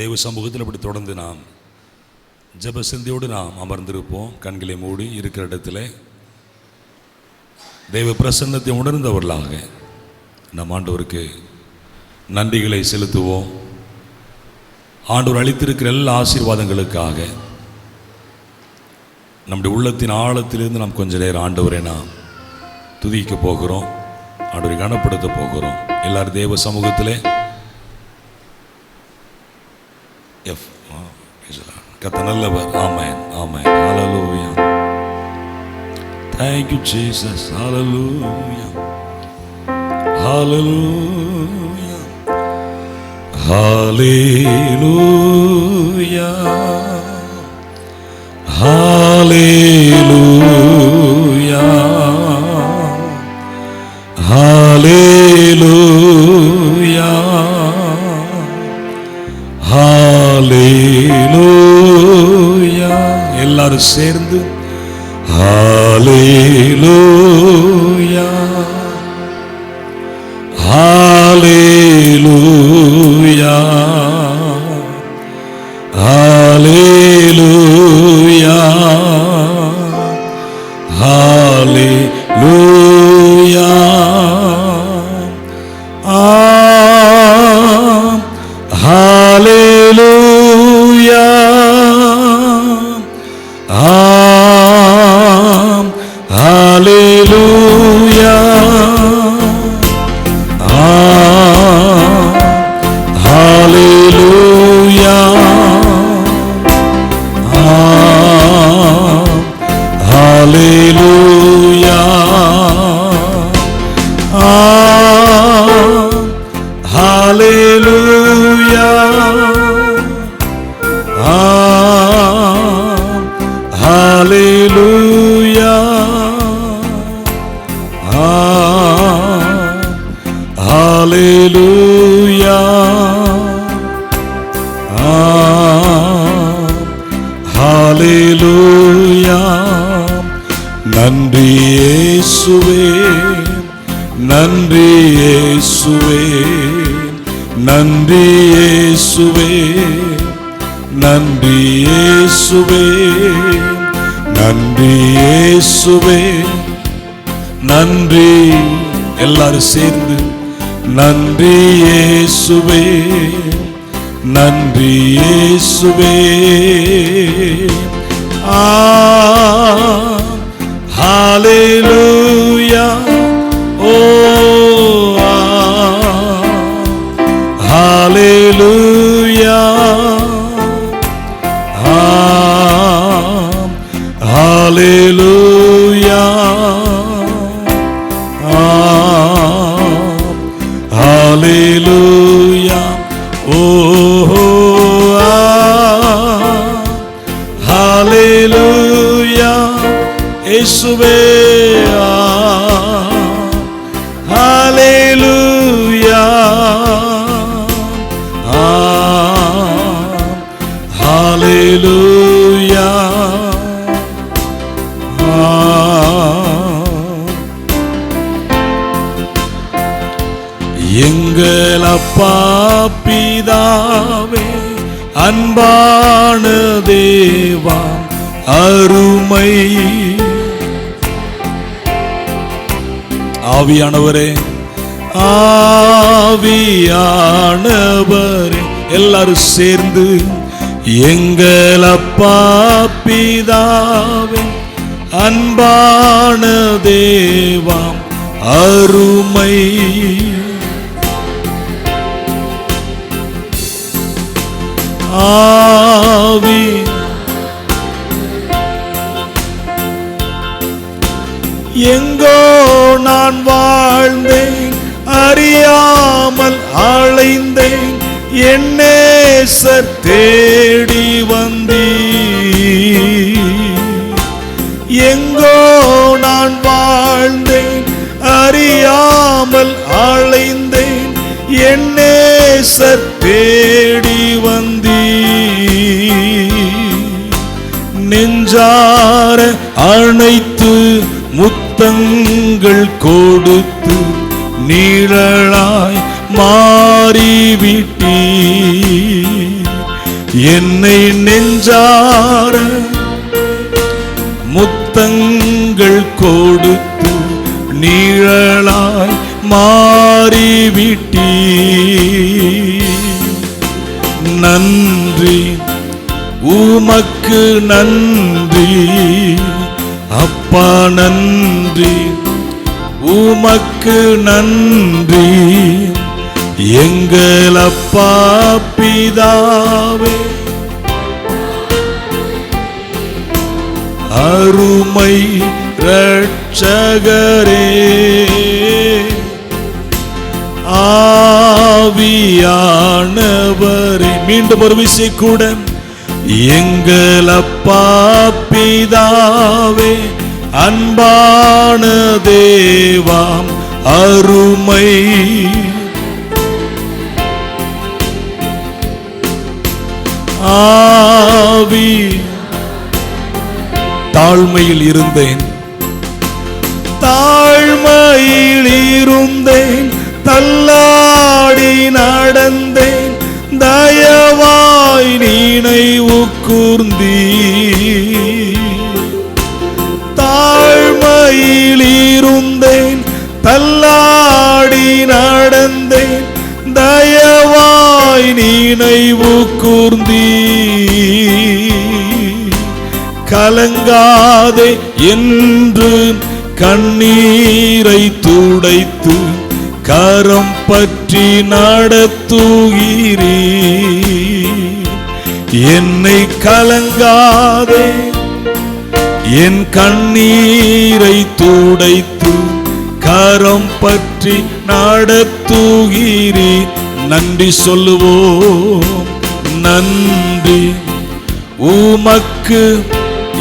தேவ சமூகத்தில் அப்படி தொடர்ந்து நாம் ஜெப சிந்தையோடு நாம் அமர்ந்திருப்போம். கண்களை மூடி இருக்கிற இடத்துல தேவ பிரசன்னத்தை உணர்ந்தவர்களாக நம் ஆண்டவருக்கு நன்றிகளை செலுத்துவோம். ஆண்டவர் அளித்திருக்கிற எல்லா ஆசீர்வாதங்களுக்காக நம்முடைய உள்ளத்தின் ஆழத்திலிருந்து நாம் கொஞ்ச நேரம் ஆண்டவரை நாம் துதிக்க போகிறோம், ஆண்டவரை கனப்படுத்த போகிறோம். எல்லாரும் தேவ சமூகத்திலே கர்த்தர் நல்லவர். ஆமென், ஆமென், ஹல்லேலூயா. Thank you Jesus, hallelujah, hallelujah, hallelujah, hallelujah, hallelujah, hallelujah. எல்லாரும் சேர்ந்து hallelujah, hallelujah, hallelujah, hallelujah, hallelujah, hallelujah, hallelujah, hallelujah, hallelujah, hallelujah, hallelujah, hallelujah. நன்றி இயேசுவே, நன்றி இயேசுவே, நன்றி இயேசுவே, நன்றி இயேசுவே, நன்றி இயேசுவே, நன்றி. எல்லாரும் சேர்ந்து நன்றி இயேசுவே, நன்றி இயேசுவே. ஹல்லேலூயா, ஓ ஹல்லேலூயா, ஹல்லேலூயா, hallelujah, oh hallelujah, இயேசுவே, hallelujah, hallelujah, எங்கள் அப்பா பிதாவே, அன்பான தேவா, அருமை ஆவியானவரே, ஆவியானவரே. எல்லாரும் சேர்ந்து எங்கள் அப்பா பிதாவே, அன்பான தேவா, அருமை ஆவி எங்கோ நான் வாழ்ந்தேன், அறியாமல் அலைந்தேன், என் நேசர் தேடி வந்தீர். எங்கோ நான் வாழ்ந்தேன், அறியாமல் அலைந்தேன், என் நேசர் தேடி வந்தீர். நெஞ்சார அணைத்து முத்தங்கள் கொடுத்து நீழலாய் மாறிவிட்டீர். என்னை நெஞ்சார முத்தங்கள் கொடுத்து நிழலாய் மாறிவிட்டீ. நன்றி உமக்கு நன்றி அப்பா, நன்றி உமக்கு நன்றி எங்கள் அப்பா பிதாவே. அருமை இரட்சகரே, ஆவியானவரே, மீண்டும் ஒரு விசை கூட, எங்கள் அப்பா பிதாவே, அன்பான தேவாம் அருமை ஆவி. தாழ்மையில் இருந்தேன், தாழ்மையில் இருந்தேன், தள்ளாடி நடந்தேன், தயவாய் நினைவு கூர்ந்தீ. தாழ்மையில் இருந்தேன், தள்ளாடி நடந்தேன், தயவாய் நினைவு கூர்ந்தீ. கலங்காதே என்று கண்ணீரை துடைத்து கரம் பற்றி நடத்துகிறீ. என்னை கலங்காதே, என் கண்ணீரை துடைத்து கரம் பற்றி நடத்துகிறீ. நன்றி சொல்லுவோம், நன்றி உமக்கு.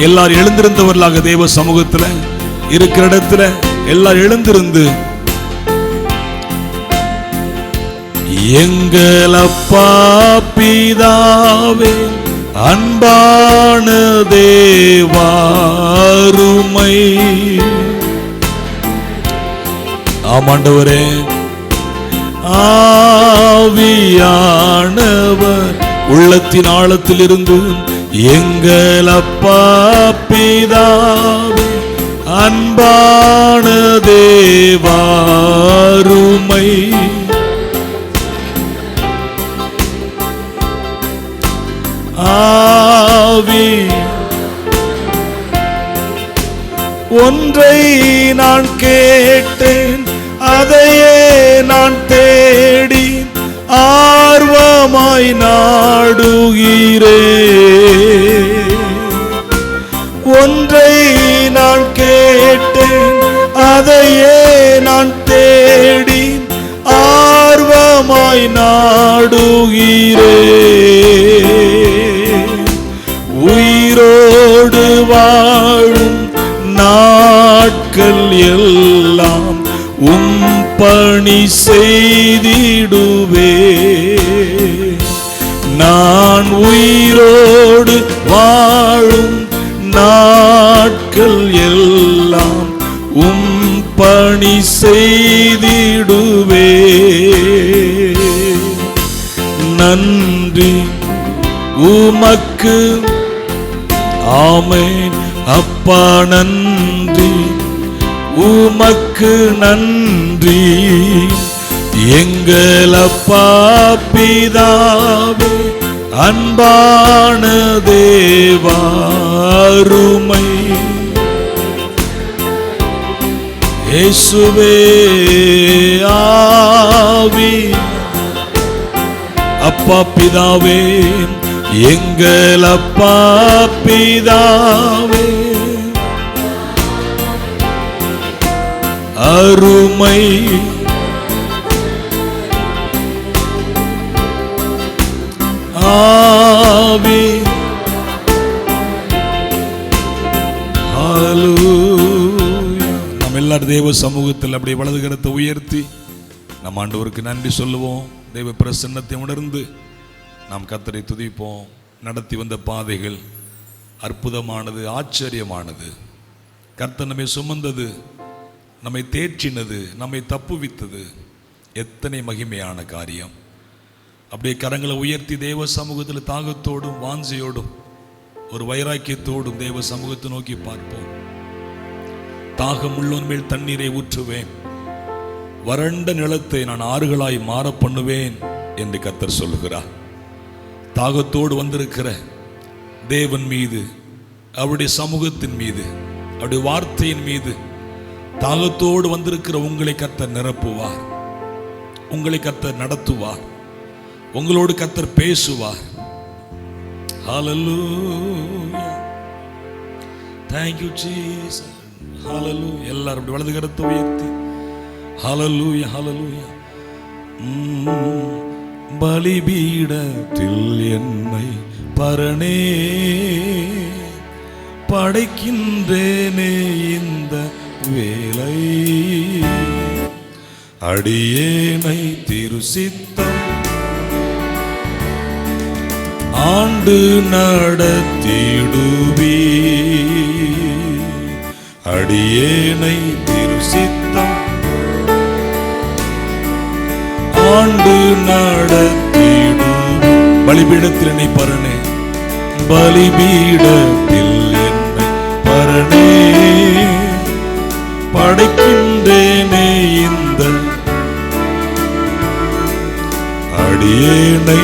எல்லாரும் எழுந்திருந்தவர்களாக தேவ சமூகத்துல இருக்கிற இடத்துல எல்லாரும் எழுந்திருந்து, எங்கள் அப்பா பிதாவே, அன்பான தேவா அருமை. ஆமாண்டவரே, ஆவியானவர் உள்ளத்தின் ஆழத்தில் இருந்து, எங்கள் அப்பா பிதாவே, அன்பான தேவா அருமை. ஆவி ஒன்றை நான் கேட்டேன், அதையே நான் தேடி ஆர்வமாய் நாடுகிறேன். ஒன்றை நான் கேட்டேன், அதையே நான் தேடி ஆர்வமாய் நாடுகிறேன். உயிரோடு வாழும் நாட்கள் எல்லாம் உம் பணி செய்திடுவே. நான் உயிரோடு வாழும் நாட்கள் எல்லாம் உம் பணி செய்திடுவே. நன்றி உமக்கு, ஆமென் அப்பா, நன்றி உமக்கு நன்றி எங்கள் அப்பா பிதாவே, அன்பான தேவா அருமை. இயேசுவே ஆவி, அப்பா பிதாவே, எங்கள் அப்பா பிதாவே அருமை. ஆவி நம்ம எல்லாரும் தேவ சமூகத்தில் அப்படியே வலது கரத்தை உயர்த்தி நம்ம ஆண்டவருக்கு நன்றி சொல்லுவோம். தேவ பிரசன்னத்தை உணர்ந்து நாம் கர்த்தரை துதிப்போம். நடத்தி வந்த பாதைகள் அற்புதமானது, ஆச்சரியமானது. கர்த்தர் நம்மை சுமந்தது, நம்மை தேற்றினது, நம்மை தப்புவித்தது எத்தனை மகிமையான காரியம். அப்படியே கரங்களை உயர்த்தி தேவ சமூகத்தில் தாகத்தோடும் வாஞ்சையோடும் ஒரு வைராக்கியத்தோடும் தேவ சமூகத்தை நோக்கி பார்ப்போம். தாகம் உள்ளோன் மேல் தண்ணீரை ஊற்றுவேன், வறண்ட நிலத்தை நான் ஆறுகளாய் மாற பண்ணுவேன் என்று கர்த்தர் சொல்லுகிறார். தாகத்தோடு வந்திருக்கிற தேவன் மீது, அவருடைய சமூகத்தின் மீது, அவருடைய வார்த்தையின் மீது தாகத்தோடு வந்திருக்கிற உங்களை கர்த்தர் நிரப்புவார், உங்களை கர்த்தர் நடத்துவார், உங்களோடு கர்த்தர் பேசுவார். ஹல்லேலூயா, thank you Jesus, ஹல்லேலூயா. எல்லாரும் அப்படி வலது கரத்தை உயர்த்தி ஹல்லேலூயா, ஹல்லேலூயா. பலிபீடத்தில் என்னை பரணே படைக்கின்றேனே இந்த வேலை, அடியேனை திருசித்தம் ஆண்டு நடத்திடுவி, அடியேனை திருசித்தம் ஆண்டு நடத்திடுவி. பலிபீடத்தில் என்னை பரணே, பலிபீடத்தில் என்னை பரணே படைக்கின்றேனே இந்த அடியேனை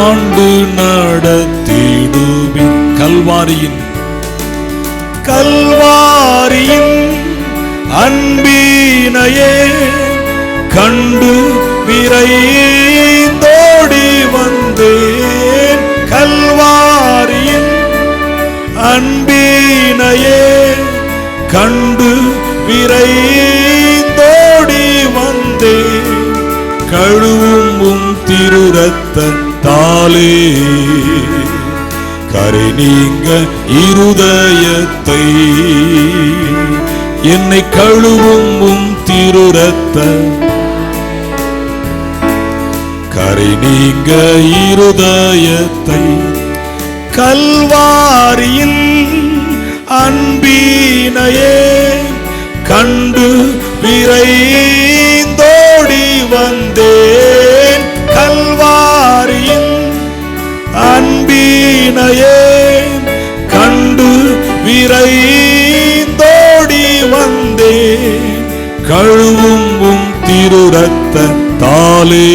ஆண்டு நடத்திடுவி. கல்வாரியின் அன்பினையே கண்டு விரைந்தோடி வந்தேன், கல்வாரியின் அன்பினையே கண்டு விரைந்தோடி வந்தேன், கழுவும் திரு ரத்தத்தாலே கரை நீங்க இருதயத்தை, என்னை கழுவும் திரு ரத்த கரை நீங்க இருதயத்தை, கல்வாரியின் அன்பினையே கண்டு விரைந்தோடி வந்தேன், கல்வாரியின் அன்பினையே கண்டு விரைந்தோடி வந்தேன், கழுவும் திரு ரத்தத்தாலே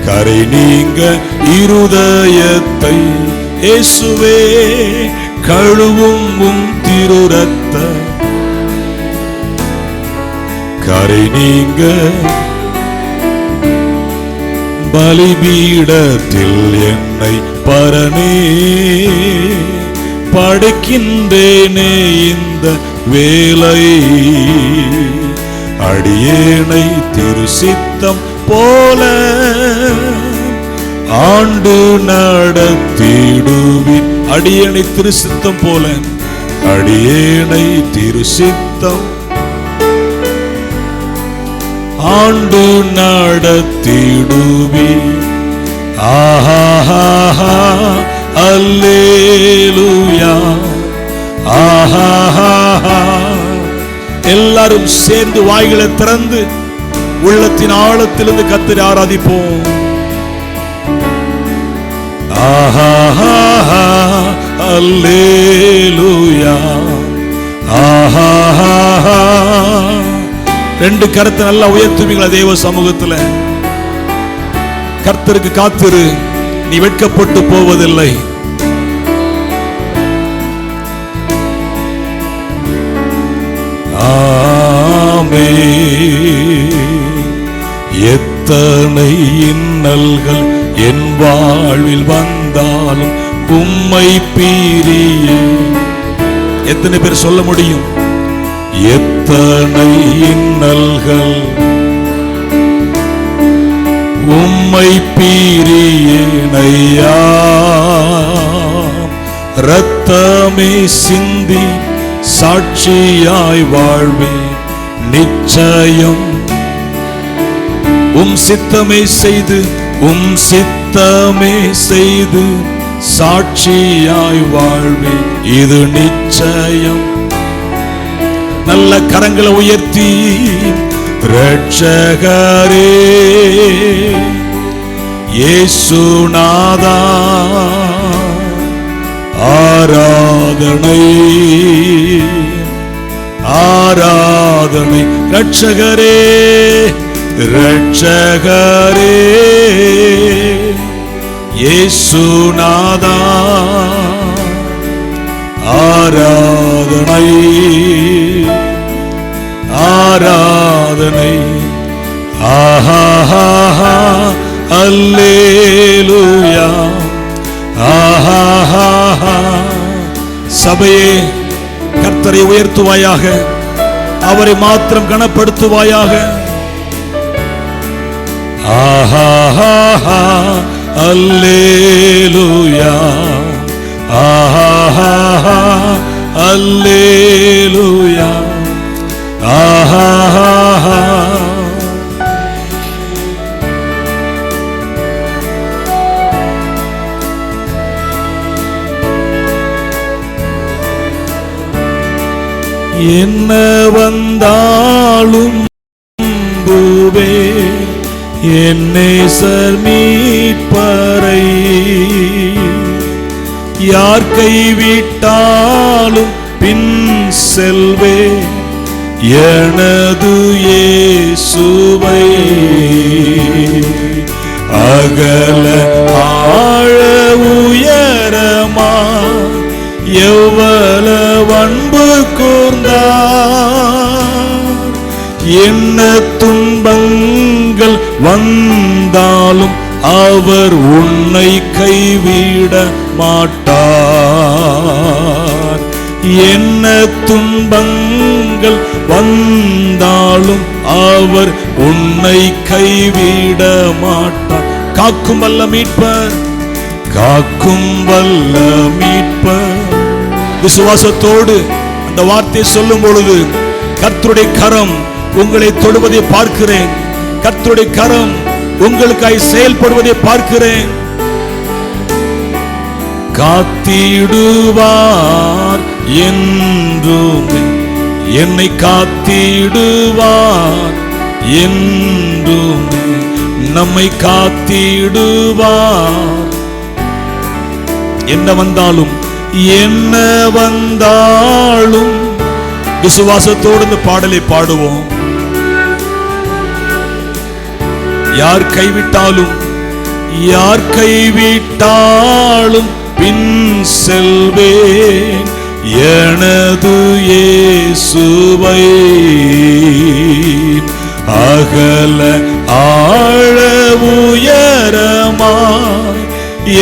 கரை நீங்க இருதயத்தை, இயேசுவே கழுவும் திரு ரத்த கரை நீங்க. பலிபீடத்தில் என்னை பரணே படைக்கின்றேனே இந்த வேலை, அடியேனை திருசித்தம் போல ஆண்டு நடத்திடுவின், அடியேனை திருசித்தம் போல, அடியேனை திருசித்தம் ஆண்டு நடத்திடுவி. ஆஹா அல்லேலூயா, ஆஹா. எல்லாரும் சேர்ந்து வாய்களை திறந்து உள்ளத்தின் ஆழத்திலிருந்து கர்த்தரை ஆராதிப்போம். ஆஹா அல்லேலூயா, ஆஹா. ரெண்டு கரத்தை நல்லா உயர்த்துவீங்களா தேவ சமூகத்துல? கர்த்தருக்கு காத்திரு, நீ வெட்கப்பட்டு போவதில்லை. எத்தனை இன்னல்கள் என் வாழ்வில் வந்தாலும் உம்மை பிரிய, எத்தனை பேர் சொல்ல முடியும்? எத்தனை இன்னல்கள் உம்மை பிரியேனையா, இரத்தமே சிந்தி சாட்சியாய் வாழ்வேன் நிச்சயம், சித்தமே செய்து சாட்சியாய் வாழ்வேன் இது நிச்சயம். நல்ல கரங்களை உயர்த்தி ரட்சகரே இயேசுநாதா ஆராதனை ஆராதனை. ரட்சகரே ரட்சகரே இயேசுநாதா ஆராதனை ஆராதனை. ஆஹா அல்லேலூயா ஆஹா. சபையே கர்த்தரை உயர்த்துவாயாக, அவரை மாத்திரம் கனப்படுத்துவாயாக. ஆஹா அல்லேலூயா ஆஹா அல்லேலூயா ஆஹா. என்ன வந்தாலும் பூவே என்னை மீட்பரை, யார் கைவிட்டாலும் பின் செல்வே எனது இயேசுவை. அகல ஆழ உயரமா எவ்வளவு அன்பு கூர்ந்தார். என்ன துன்பங்கள் வந்தாலும் அவர் உன்னை கைவிட மாட்டார். என்ன துன்பங்கள் வந்தாலும் அவர் உன்னை கைவிட மாட்டார். காக்கும் வல்ல மீட்பர், காக்கும் வல்ல மீட்பர். விசுவாசத்தோடு அந்த வார்த்தையை சொல்லும் பொழுது கர்த்தருடைய கரம் உங்களை தொடுவதை பார்க்கிறேன். கர்த்தருடைய கரம் உங்களுக்காய் செயல்படுவதை பார்க்கிறேன். காத்திடுவார் என்றும் என்னை காத்திடுவார் என்றும் நம்மை காத்திடுவார். என்ன வந்தாலும் என்ன வந்தாலும் விசுவாசத்தோடு இந்த பாடலை பாடுவோம். யார் கைவிட்டாலும் யார் கைவிட்டாலும் பின் செல்வேன் எனது இயேசுவை. அகல ஆழ உயரமாய்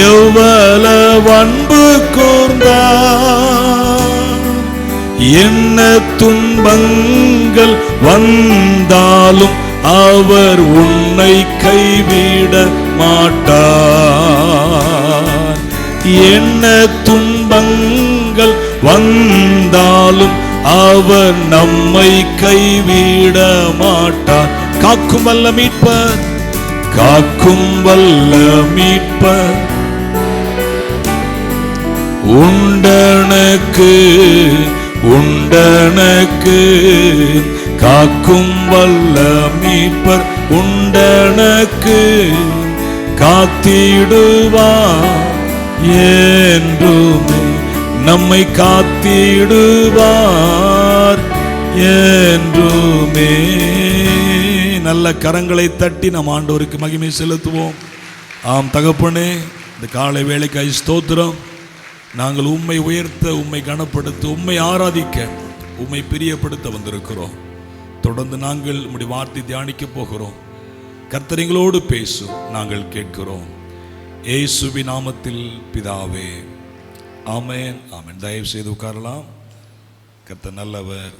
எவ்வளவு அன்பு கூர்ந்தார். என்ன துன்பங்கள் வந்தாலும் அவர் உன்னை கைவிட மாட்டார். என்ன துன்பங்கள் வந்தாலும் அவர் நம்மை கைவிட மாட்டார். காக்கும் வல்ல மீட்பர், காக்கும் வல்ல மீட்பர் உண்டனக்கு உண்டனக்கு. காக்கும் வல்ல மீட்பர் உண்டனக்கு, காத்திடுவார் என்றுமே நம்மை காத்திடுவார் என்றுமே. நல்ல கரங்களை தட்டி நம் ஆண்டவருக்கு மகிமை செலுத்துவோம். ஆம் தகப்பனே, இந்த காலை வேளைக்காய் ஸ்தோத்திரம். நாங்கள் உம்மை உயர்த்த, உம்மை கனப்படுத்த, உம்மை ஆராதிக்க, உம்மை பிரியப்படுத்த வந்திருக்கிறோம். தொடர்ந்து நாங்கள் உம்முடைய வார்த்தை தியானிக்க போகிறோம். கர்த்தர் எங்களோடு பேசும், நாங்கள் கேட்கிறோம். இயேசுவின் நாமத்தில் பிதாவே, ஆமென் ஆமென். தயவு செய்து உட்காரலாம். கர்த்தர் நல்லவர்.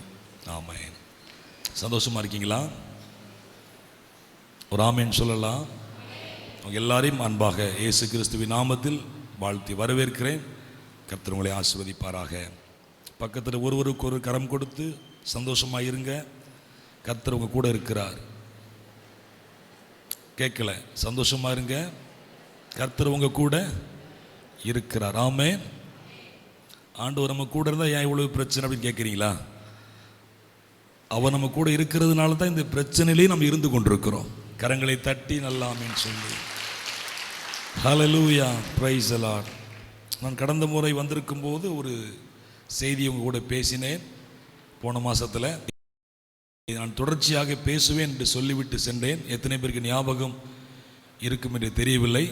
ஆமென். சந்தோஷமா இருக்கீங்களா? ஒரு ஆமென் சொல்லலாம். எல்லாரையும் அன்பாக இயேசு கிறிஸ்துவின் நாமத்தில் வாழ்த்தி வரவேற்கிறேன். கர்த்தர் உங்களை ஆசீர்வதிப்பாராக. பக்கத்தில் ஒருவருக்கு ஒரு கரம் கொடுத்து சந்தோஷமாக இருங்க. கர்த்தர் உங்க கூட இருக்கிறார். கேட்கல? சந்தோஷமா இருங்க. கர்த்தர் உங்க கூட இருக்கிறார். ஆமென். ஆண்டவர் நம்ம கூட இருந்தால் ஏன் இவ்வளவு பிரச்சனை அப்படின்னு கேட்குறீங்களா? அவர் நம்ம கூட இருக்கிறதுனால தான் இந்த பிரச்சனையிலேயே நம்ம இருந்து கொண்டிருக்கிறோம். கரங்களை தட்டி நல்லா ஆமென் சொல்லி ஹல்லேலூயா, பிரைஸ் தி லார்ட். நான் கடந்த முறை வந்திருக்கும் போது ஒரு செய்தி உங்க கூட பேசினேன். போன மாசத்துல நான் தொடர்ச்சியாக பேசுவேன் என்று சொல்லிவிட்டு சென்றேன். எத்தனை பேருக்கு ஞாபகம் இருக்கும் என்று தெரியவில்லை.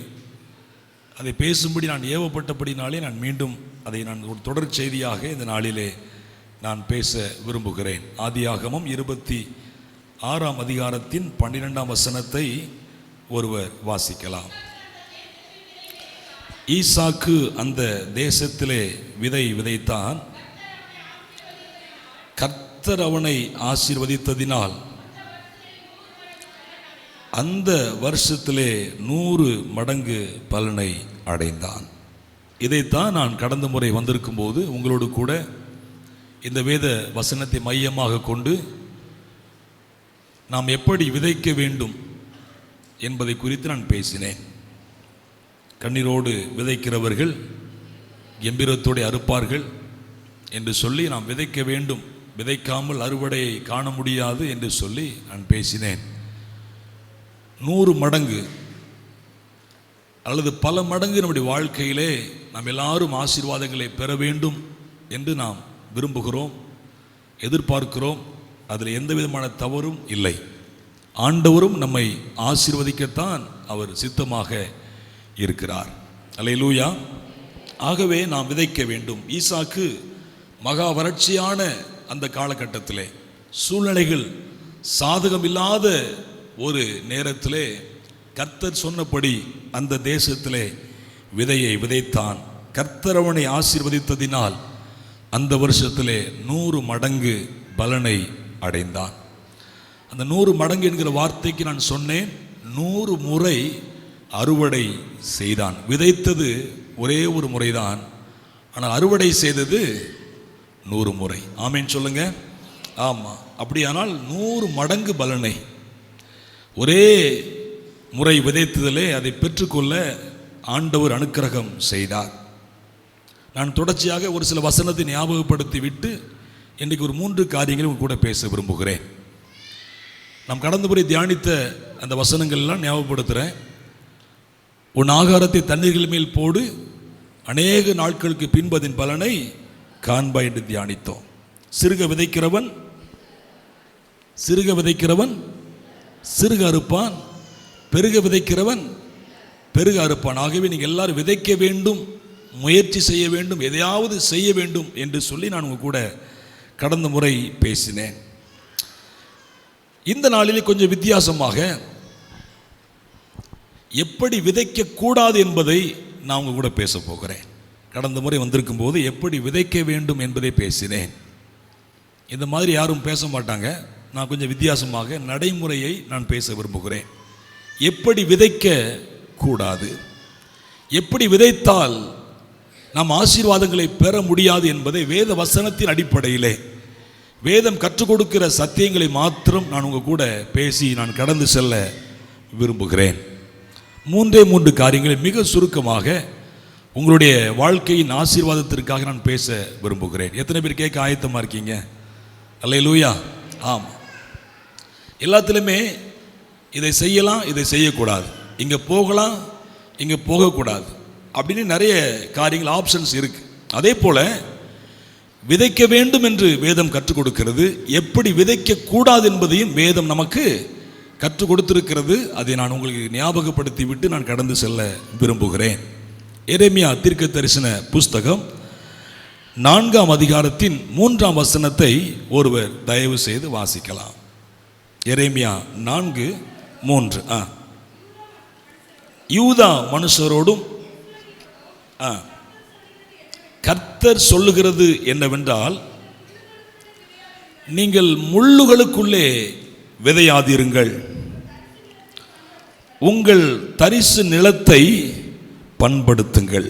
அதை பேசும்படி நான் ஏவப்பட்டபடினாலே நான் மீண்டும் அதை நான் ஒரு தொடர் செய்தியாக இந்த நாளிலே நான் பேச விரும்புகிறேன். ஆதியாகமம் 26ஆம் அதிகாரத்தின் 12ஆம் வசனத்தை ஒருவர் வாசிக்கலாம். ஈசாக்கு அந்த தேசத்திலே விதை விதைத்தான். கர்த்தர் அவனை ஆசீர்வதித்ததினால் அந்த வருஷத்திலே 100 மடங்கு பலனை அடைந்தான். இதைத்தான் நான் கடந்த முறை வந்திருக்கும் போது உங்களோடு கூட இந்த வேத வசனத்தை மையமாக கொண்டு நாம் எப்படி விதைக்க வேண்டும் என்பதை குறித்து நான் பேசினேன். கண்ணீரோடு விதைக்கிறவர்கள் கம்பீரத்தோடு அறுப்பார்கள் என்று சொல்லி நாம் விதைக்க வேண்டும், விதைக்காமல் அறுவடையை காண முடியாது என்று சொல்லி நான் பேசினேன். 100 மடங்கு அல்லது பல மடங்கு நம்முடைய வாழ்க்கையிலே நாம் எல்லாரும் ஆசீர்வாதங்களை பெற வேண்டும் என்று நாம் விரும்புகிறோம், எதிர்பார்க்கிறோம். அதில் எந்த விதமான தவறும் இல்லை. ஆண்டவரும் நம்மை ஆசீர்வதிக்கத்தான் அவர் சித்தமாக இருக்கிறார். அல்லேலூயா. ஆகவே நாம் விதைக்க வேண்டும். ஈசாக்கு மகா வறட்சியான அந்த காலகட்டத்திலே, சூழ்நிலைகள் சாதகம் இல்லாத ஒரு நேரத்திலே கர்த்தர் சொன்னபடி அந்த தேசத்திலே விதையை விதைத்தான். கர்த்தர் அவனை ஆசீர்வதித்ததினால் அந்த வருஷத்திலே 100 மடங்கு பலனை அடைந்தான். அந்த 100 மடங்கு என்கிற வார்த்தைக்கு நான் சொன்னேன், 100 முறை அறுவடை செய்தான். விதைத்தது ஒரே ஒரு முறைதான், ஆனால் அறுவடை செய்தது 100 முறை. ஆமேன் சொல்லுங்க. ஆமாம், அப்படியானால் 100 மடங்கு பலனை ஒரே முறை விதைத்ததிலே அதை பெற்றுக்கொள்ள ஆண்டவர் அனுக்கிரகம் செய்தார். நான் தொடர்ச்சியாக ஒரு சில வசனத்தை ஞாபகப்படுத்தி விட்டு இன்றைக்கு ஒரு 3 காரியங்களை உங்க கூட பேச விரும்புகிறேன். நாம் கடந்த முறை தியானித்த அந்த வசனங்கள்லாம் ஞாபகப்படுத்துகிறேன். உன் ஆகாரத்தை தண்ணீர்கள் மேல் போடு, அநேக நாட்களுக்கு பின்பு அதன் பலனை காண்பாய் என்று தியானித்தோம். சிறுக விதைக்கிறவன் சிறுக அறுப்பான், பெருக விதைக்கிறவன் பெருக அறுப்பான். ஆகவே நீங்கள் எல்லாரும் விதைக்க வேண்டும், முயற்சி செய்ய வேண்டும், எதையாவது செய்ய வேண்டும் என்று சொல்லி நான் உங்க கூட கடந்த முறை பேசினேன். இந்த நாளிலே கொஞ்சம் வித்தியாசமாக எப்படி விதைக்க கூடாது என்பதை நான் உங்க கூட பேச போகிறேன். கடந்த முறை வந்திருக்கும் போது எப்படி விதைக்க வேண்டும் என்பதை பேசினேன். இந்த மாதிரி யாரும் பேச மாட்டாங்க. நான் கொஞ்சம் வித்தியாசமாக நடைமுறையை நான் பேச விரும்புகிறேன். எப்படி விதைக்க கூடாது, எப்படி விதைத்தால் நாம் ஆசீர்வாதங்களை பெற முடியாது என்பதை வேத வசனத்தின் அடிப்படையிலே, வேதம் கற்றுக் கொடுக்கிற சத்தியங்களை மாத்திரம் நான் உங்க கூட பேசி நான் கடந்து செல்ல விரும்புகிறேன். 3 காரியங்களை மிக சுருக்கமாக உங்களுடைய வாழ்க்கையின் ஆசீர்வாதத்திற்காக நான் பேச விரும்புகிறேன். எத்தனை பேர் கேட்க ஆயத்தமா இருக்கீங்க? அல்லேலூயா. ஆமாம், எல்லாத்திலுமே இதை செய்யலாம், இதை செய்யக்கூடாது, இங்கே போகலாம், இங்கே போகக்கூடாது அப்படின்னு நிறைய காரியங்கள் ஆப்ஷன்ஸ் இருக்கு. அதே போல விதைக்க வேண்டும் என்று வேதம் கற்றுக் கொடுக்கிறது, எப்படி விதைக்க கூடாது என்பதையும் வேதம் நமக்கு கற்றுக் கொடுத்திருக்கிறது. அதை நான் உங்களுக்கு ஞாபகப்படுத்தி விட்டு நான் கடந்து செல்ல விரும்புகிறேன். எரேமியா தீர்க்க தரிசன புஸ்தகம் 4ஆம் அதிகாரத்தின் 3ஆம் வசனத்தை ஒருவர் தயவு செய்து வாசிக்கலாம். எரேமியா 4:3. யூதா மனுஷரோடும் கர்த்தர் சொல்லுகிறது என்னவென்றால், நீங்கள் முள்ளுகளுக்குள்ளே விதையாதிருங்கள், உங்கள் தரிசு நிலத்தை பண்படுத்துங்கள்.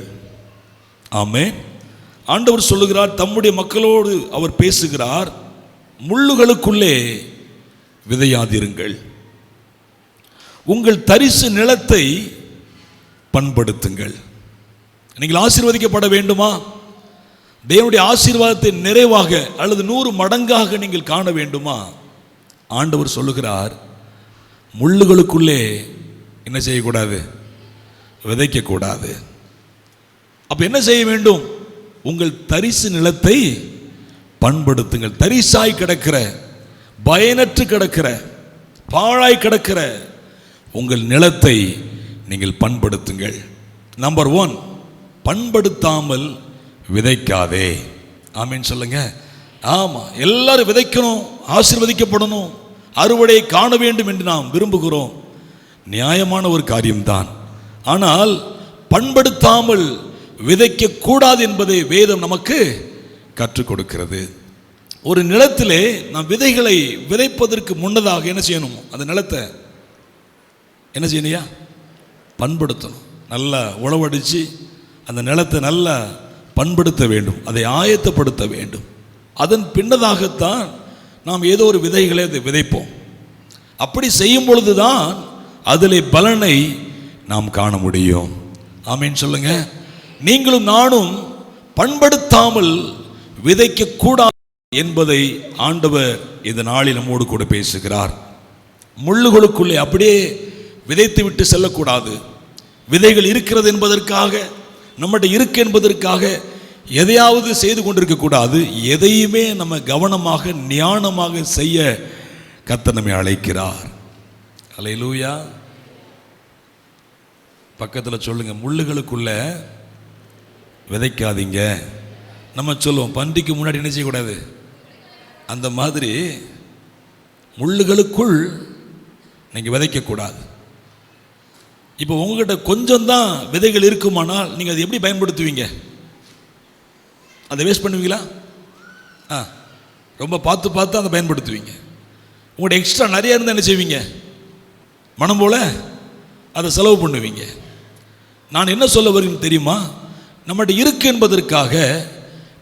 ஆமென். ஆண்டவர் சொல்லுகிறார், தம்முடைய மக்களோடு அவர் பேசுகிறார், முள்ளுகளுக்குள்ளே விதையாதிருங்கள், உங்கள் தரிசு நிலத்தை பண்படுத்துங்கள். நீங்கள் ஆசீர்வதிக்கப்பட வேண்டுமா? தேவனுடைய ஆசீர்வாதத்தை நிறைவாக அல்லது 100 மடங்காக நீங்கள் காண வேண்டுமா? ஆண்டவர் சொல்லுகிறார், முள்ளுகளுக்குள்ளே என்ன செய்யக்கூடாது? விதைக்கக்கூடாது. அப்ப என்ன செய்ய வேண்டும்? உங்கள் தரிசு நிலத்தை பண்படுத்துங்கள். தரிசாய் கிடக்கிற, பயனற்று கிடக்கிற, பாழாய் கிடக்கிற உங்கள் நிலத்தை நீங்கள் பண்படுத்துங்கள். நம்பர் 1, பண்படுத்தாமல் விதைக்காதே. ஆமீன் சொல்லுங்க. ஆமா, எல்லாரும் விதைக்கணும், ஆசீர்வதிக்கப்படணும், அறுவடையை காண வேண்டும் என்று நாம் விரும்புகிறோம். நியாயமான ஒரு காரியம்தான். ஆனால் பண்படுத்தாமல் விதைக்க கூடாது என்பதை வேதம் நமக்கு கற்றுக் கொடுக்கிறது. ஒரு நிலத்திலே நாம் விதைகளை விதைப்பதற்கு முன்னதாக என்ன செய்யணும்? அந்த நிலத்தை என்ன செய்யணுயா? பண்படுத்தணும். நல்லா உழவடிச்சு அந்த நிலத்தை நல்லா பண்படுத்த வேண்டும், அதை ஆயத்தப்படுத்த வேண்டும். அதன் பின்னதாகத்தான் நாம் ஏதோ ஒரு விதைகளை அதை விதைப்போம். அப்படி செய்யும் பொழுதுதான் அதிலே பலனை நாம் காண முடியும். ஆமீன் சொல்லுங்க. நீங்களும் நானும் பண்படுத்தாமல் விதைக்க கூடாது என்பதை ஆண்டவர் இந்த நாளில் நம்மோடு கூட பேசுகிறார். முள்ளுகளுக்குள்ளே அப்படியே விதைத்து விட்டு செல்லக்கூடாது. விதைகள் இருக்கிறது என்பதற்காக, நம்மகிட்ட இருக்கு என்பதற்காக எதையாவது செய்து கொண்டிருக்க கூடாது. எதையுமே நம்ம கவனமாக ஞானமாக செய்ய கர்த்தர் நம்மை அழைக்கிறார். அல்லேலூயா. பக்கத்தில் சொல்லுங்க, முள்ளுகளுக்குள்ள விதைக்காதீங்க. நம்ம சொல்லுவோம், பன்றிக்கு முன்னாடி என்ன செய்யக்கூடாது? அந்த மாதிரி முள்ளுகளுக்குள் நீங்கள் விதைக்கக்கூடாது. இப்போ உங்ககிட்ட கொஞ்சம் தான் விதைகள் இருக்குமானால் நீங்கள் அதை எப்படி பயன்படுத்துவீங்க? அதை வேஸ்ட் பண்ணுவீங்களா? ரொம்ப பார்த்து பார்த்து அதை பயன்படுத்துவீங்க. உங்கள்கிட்ட எக்ஸ்ட்ரா நிறைய இருந்தால் என்ன செய்வீங்க? மனம் போல அதை செலவு பண்ணுவீங்க. நான் என்ன சொல்ல வருகிறேன் தெரியுமா? நம்மகிட்ட இருக்கு என்பதற்காக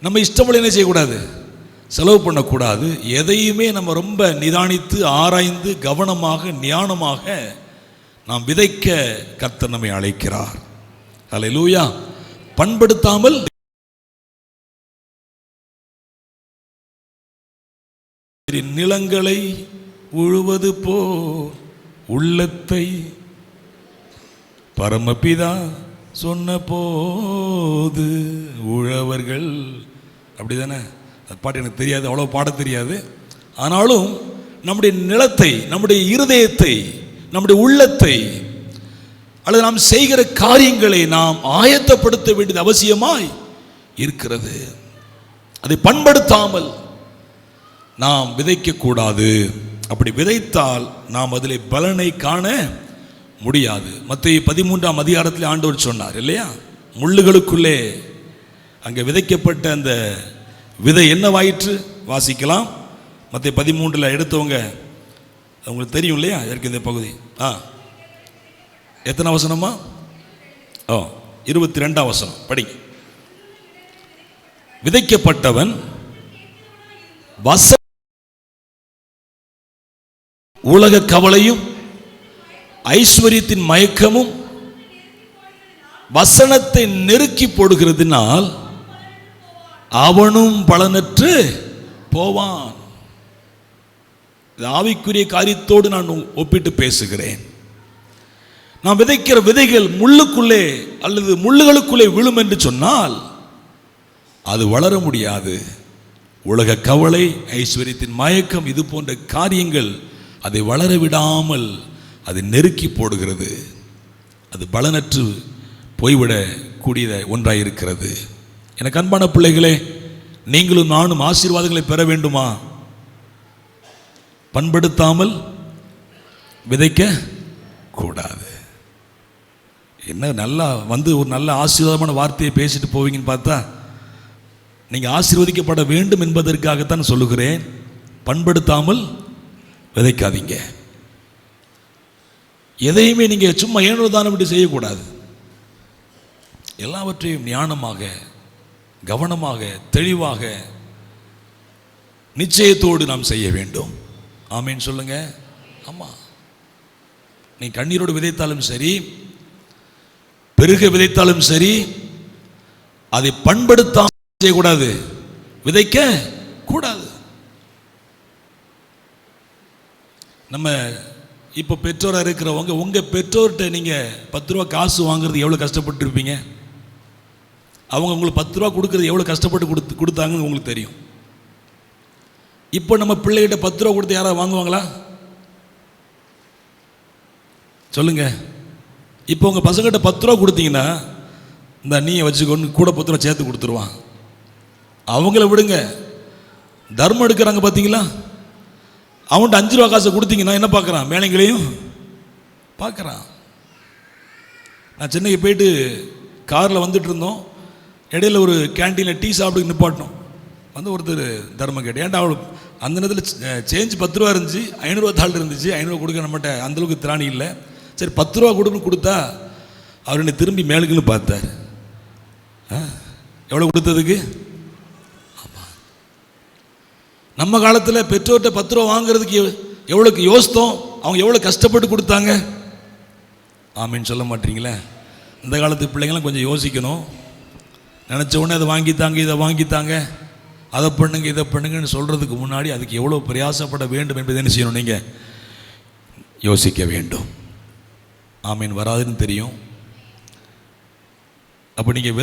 நம்ம இஷ்டப்படி என்ன செய்யக்கூடாது? செலவு பண்ணக்கூடாது. எதையுமே நம்ம ரொம்ப நிதானித்து ஆராய்ந்து கவனமாக ஞானமாக நாம் விதைக்க கர்த்தர் நம்மை அழைக்கிறார். அல்லேலூயா. பண்படுத்தாமல் நிலங்களை உழுவது போல் உள்ளத்தை பரமபிதா சொன்ன போது உழவர்கள், அப்படிதானே? அது பாட்டு எனக்கு தெரியாது, அவ்வளோ பாட தெரியாது. ஆனாலும் நம்முடைய நிலத்தை, நம்முடைய இருதயத்தை, நம்முடைய உள்ளத்தை அல்லது நாம் செய்கிற காரியங்களை நாம் ஆயத்தப்படுத்த வேண்டியது அவசியமாய் இருக்கிறது. அதை பண்படுத்தாமல் நாம் விதைக்க கூடாது. அப்படி விதைத்தால் நாம் அதில் பலனை காண முடியாது. மத்தேயு 13ஆம் அதிகாரத்தில் ஆண்டவர் சொன்னார் இல்லையா? முள்ளுகளுக்குள்ளே அங்கே விதைக்கப்பட்ட அந்த விதை என்னவாயிற்று? வாசிக்கலாம். மத்தேயு 13 எடுத்தவங்க உங்களுக்கு தெரியும் இல்லையா? இதற்கு இந்த பகுதி எத்தனை வசனமா? 22ஆம் வசனம் படிங்க. விதைக்கப்பட்டவன் உலக கவலையும் ஐஸ்வர்யத்தின் மயக்கமும் வசனத்தை நெருக்கி போடுகிறதுனால் அவனும் பலனற்று போவான். ஆவிக்குரிய காரியத்தோடு நான் ஒப்பிட்டு பேசுகிறேன். நாம் விதைக்கிற விதைகள் முள்ளுக்குள்ளே அல்லது முள்ளுகளுக்குள்ளே விழும் என்று சொன்னால் அது வளர முடியாது. உலக கவலை, ஐஸ்வர்யத்தின் மயக்கம், இது போன்ற காரியங்கள் அதை வளர விடாமல் அதை நெருக்கி போடுகிறது. அது பலனற்று போய்விடக்கூடிய ஒன்றாயிருக்கிறது. எனக்கு அன்பான பிள்ளைகளே, நீங்களும் நானும் ஆசீர்வாதங்களை பெற வேண்டுமா? பண்படுத்தாமல் விதைக்க கூடாது. என்ன நல்லா ஒரு நல்ல ஆசீர்வாதமான வார்த்தையை பேசிட்டு போவீங்கன்னு பார்த்தா, நீங்கள் ஆசீர்வதிக்கப்பட வேண்டும் என்பதற்காகத்தான் சொல்லுகிறேன். பண்படுத்தாமல் விதைக்காதீங்க. எதையுமே நீங்கள் சும்மா ஏனோதானம் விட்டு செய்யக்கூடாது. எல்லாவற்றையும் ஞானமாக, கவனமாக, தெளிவாக, நிச்சயத்தோடு நாம் செய்ய வேண்டும். ஆமீன் சொல்லுங்க. ஆமாம், நீ கண்ணீரோடு விதைத்தாலும் சரி, பெருக விதைத்தாலும் சரி, அதை பண்படுத்தாமல் செய்யக்கூடாது, விதைக்க கூடாது. நம்ம இப்போ பெற்றோராக இருக்கிறவங்க, உங்கள் பெற்றோர்கிட்ட நீங்கள் 10 ரூபா காசு வாங்குறது எவ்வளோ கஷ்டப்பட்டு இருப்பீங்க. அவங்க உங்களுக்கு 10 ரூபா கொடுக்குறது எவ்வளோ கஷ்டப்பட்டு கொடுத்தாங்கன்னு உங்களுக்கு தெரியும். இப்போ நம்ம பிள்ளைகிட்ட 10 ரூபா கொடுத்து யாராவது வாங்குவாங்களா? சொல்லுங்க. இப்போ உங்கள் பசங்கிட்ட 10 ரூபா கொடுத்தீங்கன்னா, இந்த நீயை வச்சுக்கொண்டு கூட 10 ரூபா சேர்த்து கொடுத்துருவான். அவங்கள விடுங்க, தர்மம் எடுக்கிறாங்க பார்த்தீங்களா, அவன்கிட்ட 5 ரூபா காசை கொடுத்தீங்கன்னா என்ன பார்க்குறான், மேலைங்களையும் பார்க்குறான். நான் சென்னைக்கு போயிட்டு காரில் வந்துட்டு இருந்தோம். இடையில ஒரு கேன்டீனில் டீ சாப்பிட்டு நிப்பாட்டோம். வந்து ஒருத்தர் தர்மம் கேட்டு, ஏன்டா அவளுக்கு அந்த நேரத்தில் சேஞ்ச் 10 ரூபா இருந்துச்சு, 500 ரூபா தாள் இருந்துச்சு, 500 ரூபா கொடுக்க நம்மகிட்ட அந்தளவுக்கு திராணி இல்லை. சரி 10 ரூபா கொடுத்தா அவர் என்னை திரும்பி மேலுக்குன்னு பார்த்தார். எவ்வளோ கொடுத்ததுக்கு? ஆமாம், நம்ம காலத்தில் பெற்றோர்கிட்ட 10 ரூபா வாங்குறதுக்கு எவ்வளோக்கு யோசித்தோம், அவங்க எவ்வளோ கஷ்டப்பட்டு கொடுத்தாங்க. ஆமீன்னு சொல்ல மாட்டீங்களே. இந்த காலத்து பிள்ளைங்களாம் கொஞ்சம் யோசிக்கணும். நினச்ச உடனே அதை வாங்கித்தாங்க, இதை வாங்கித்தாங்க, அதை பண்ணுங்க, இதை பண்ணுங்கன்னு சொல்கிறதுக்கு முன்னாடி அதுக்கு எவ்வளோ பிரயாசப்பட வேண்டும் என்பதை என்ன செய்யணும், நீங்கள் யோசிக்க வேண்டும். ஆமீன் வராதுன்னு தெரியும். அப்போ நீங்கள்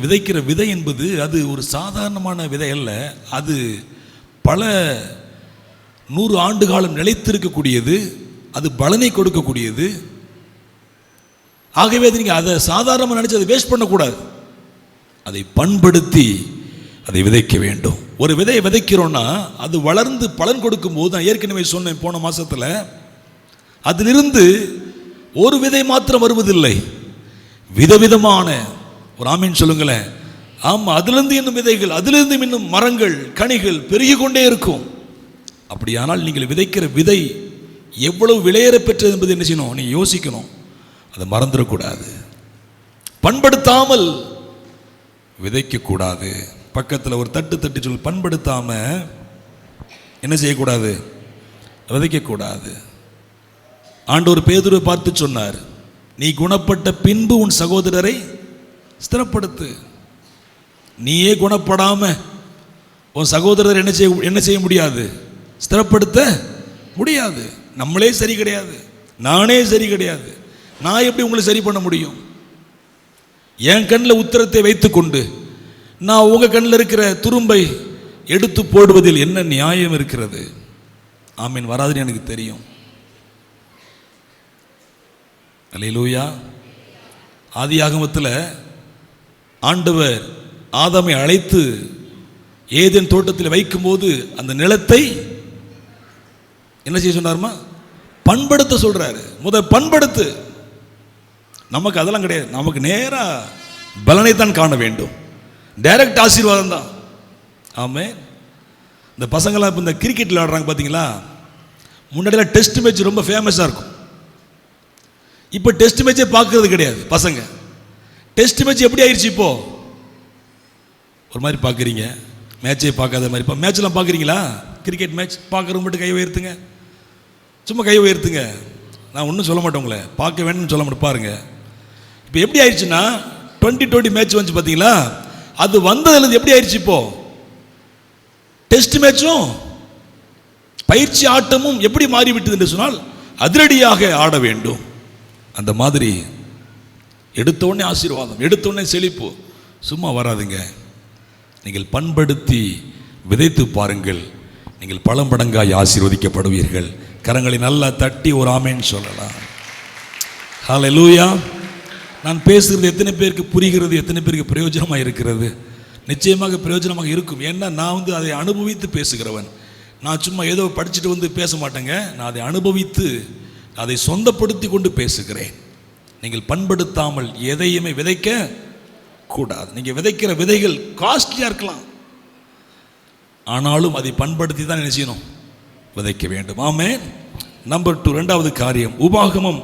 விதைக்கிற விதை என்பது அது ஒரு சாதாரணமான விதை அல்ல. அது பல 100 ஆண்டு காலம் நிலைத்திருக்கக்கூடியது. அது பலனை கொடுக்கக்கூடியது. ஆகவே அது நீங்கள் அதை சாதாரணமாக நினச்சி அதை வேஸ்ட் பண்ணக்கூடாது. அதை பண்படுத்தி அதை விதைக்க வேண்டும். ஒரு விதையை விதைக்கிறோன்னா அது வளர்ந்து பலன் கொடுக்கும் போது, நான் ஏற்கனவே சொன்னேன் போன மாதத்தில், அதிலிருந்து ஒரு விதை மாத்திரம் வருவதில்லை, விதவிதமான ஒரு ஆமீன் சொல்லுங்களேன். ஆமாம், அதிலிருந்து இன்னும் விதைகள், அதிலிருந்து இன்னும் மரங்கள், கனிகள் பெருகி கொண்டே இருக்கும். அப்படியானால் நீங்கள் விதைக்கிற விதை எவ்வளவு விலையேற பெற்றது என்பது என்ன செய்யணும், நீங்கள் யோசிக்கணும். அதை மறந்துடக்கூடாது. பண்படுத்தாமல் விதைக்கக்கூடாது. பக்கத்தில் ஒரு தட்டி சொல்லி, பண்படுத்தாமல் என்ன செய்யக்கூடாது, விதைக்கக்கூடாது. ஆண்டவர் பேதுருவை பார்த்து சொன்னார், நீ குணப்பட்ட பின்பு உன் சகோதரரை ஸ்திரப்படுத்து. நீயே குணப்படாம உன் சகோதரர் என்ன செய்ய முடியாது, ஸ்திரப்படுத்த முடியாது. நம்மளே சரி கிடையாது, நானே சரி கிடையாது, நான் எப்படி உங்களை சரி பண்ண முடியும்? என் கண்ணில் உத்தரத்தை வைத்துக்கொண்டு நான் உங்கள் கண்ணில் இருக்கிற துரும்பை எடுத்து போடுவதில் என்ன நியாயம் இருக்கிறது? ஆமீன் வராதுன்னு எனக்கு தெரியும். அல்லேலூயா. ஆதியாகமத்தில் ஆண்டவர் ஆதாமை அழைத்து ஏதேன் தோட்டத்தில் வைக்கும்போது அந்த நிலத்தை என்ன செய்ய சொன்னார்மா, பண்படுத்த சொல்றாரு. முதல் பண்படுத்து. நமக்கு அதெல்லாம் கிடையாது. நமக்கு நேராக பலனை தான் காண வேண்டும், டைரக்ட் ஆசீர்வாதம் தான். ஆமே. இந்த பசங்களாம் இப்போ இந்த கிரிக்கெட் விளையாடுறாங்க பார்த்தீங்களா, முன்னாடிலாம் டெஸ்ட் மேட்ச் ரொம்ப ஃபேமஸாக இருக்கும். இப்போ டெஸ்ட் மேட்சே பார்க்கறது கிடையாது பசங்க. டெஸ்ட் மேட்ச் எப்படி ஆயிடுச்சு, இப்போ ஒரு மாதிரி பார்க்குறீங்க, மேட்சே பார்க்காத மாதிரி. இப்போ மேட்ச்லாம் பார்க்குறீங்களா? கிரிக்கெட் மேட்ச் பார்க்குறவங்க மட்டும் கை உயர்த்துங்க, சும்மா கை உயர்த்துங்க. நான் ஒன்றும் சொல்ல மாட்டேன், உங்களை பார்க்க வேணும்னு சொல்ல மாட்டேன். பாருங்க, இப்போ எப்படி ஆயிடுச்சுன்னா 2020 மேட்ச் வந்து பார்த்தீங்களா, அது வந்ததுலேருந்து எப்படி ஆயிடுச்சு, இப்போ டெஸ்ட் மேட்சும் பயிற்சி ஆட்டமும் எப்படி மாறிவிட்டது என்று சொன்னால், அதிரடியாக ஆட வேண்டும். அந்த மாதிரி எடுத்தோடனே ஆசீர்வாதம், எடுத்தோடனே செழிப்பு சும்மா வராதுங்க. நீங்கள் பண்படுத்தி விதைத்து பாருங்கள், நீங்கள் பல மடங்காய் ஆசீர்வதிக்கப்படுவீர்கள். கரங்களை நல்லா தட்டி ஒரு ஆமேன்னு சொல்லலாம். ஹல்லேலூயா. நான் பேசுகிறது எத்தனை பேருக்கு புரிகிறது, எத்தனை பேருக்கு பிரயோஜனமாக இருக்கிறது? நிச்சயமாக பிரயோஜனமாக இருக்கும். ஏன்னா நான் அதை அனுபவித்து பேசுகிறவன். நான் சும்மா ஏதோ படிச்சுட்டு வந்து பேச மாட்டேங்க. நான் அதை அனுபவித்து அதை சொந்தப்படுத்தி கொண்டு பேசுகிறேன். நீங்கள் பண்படுத்தாமல் எதையுமே விதைக்க கூடாது. நீங்கள் விதைக்கிற விதைகள் காஸ்ட்லியாக இருக்கலாம், ஆனாலும் அதை பண்படுத்தி தான் என்ன செய்யணும், விதைக்க வேண்டும். ஆமென். நம்பர் 2, இரண்டாவது காரியம், உபாகமம்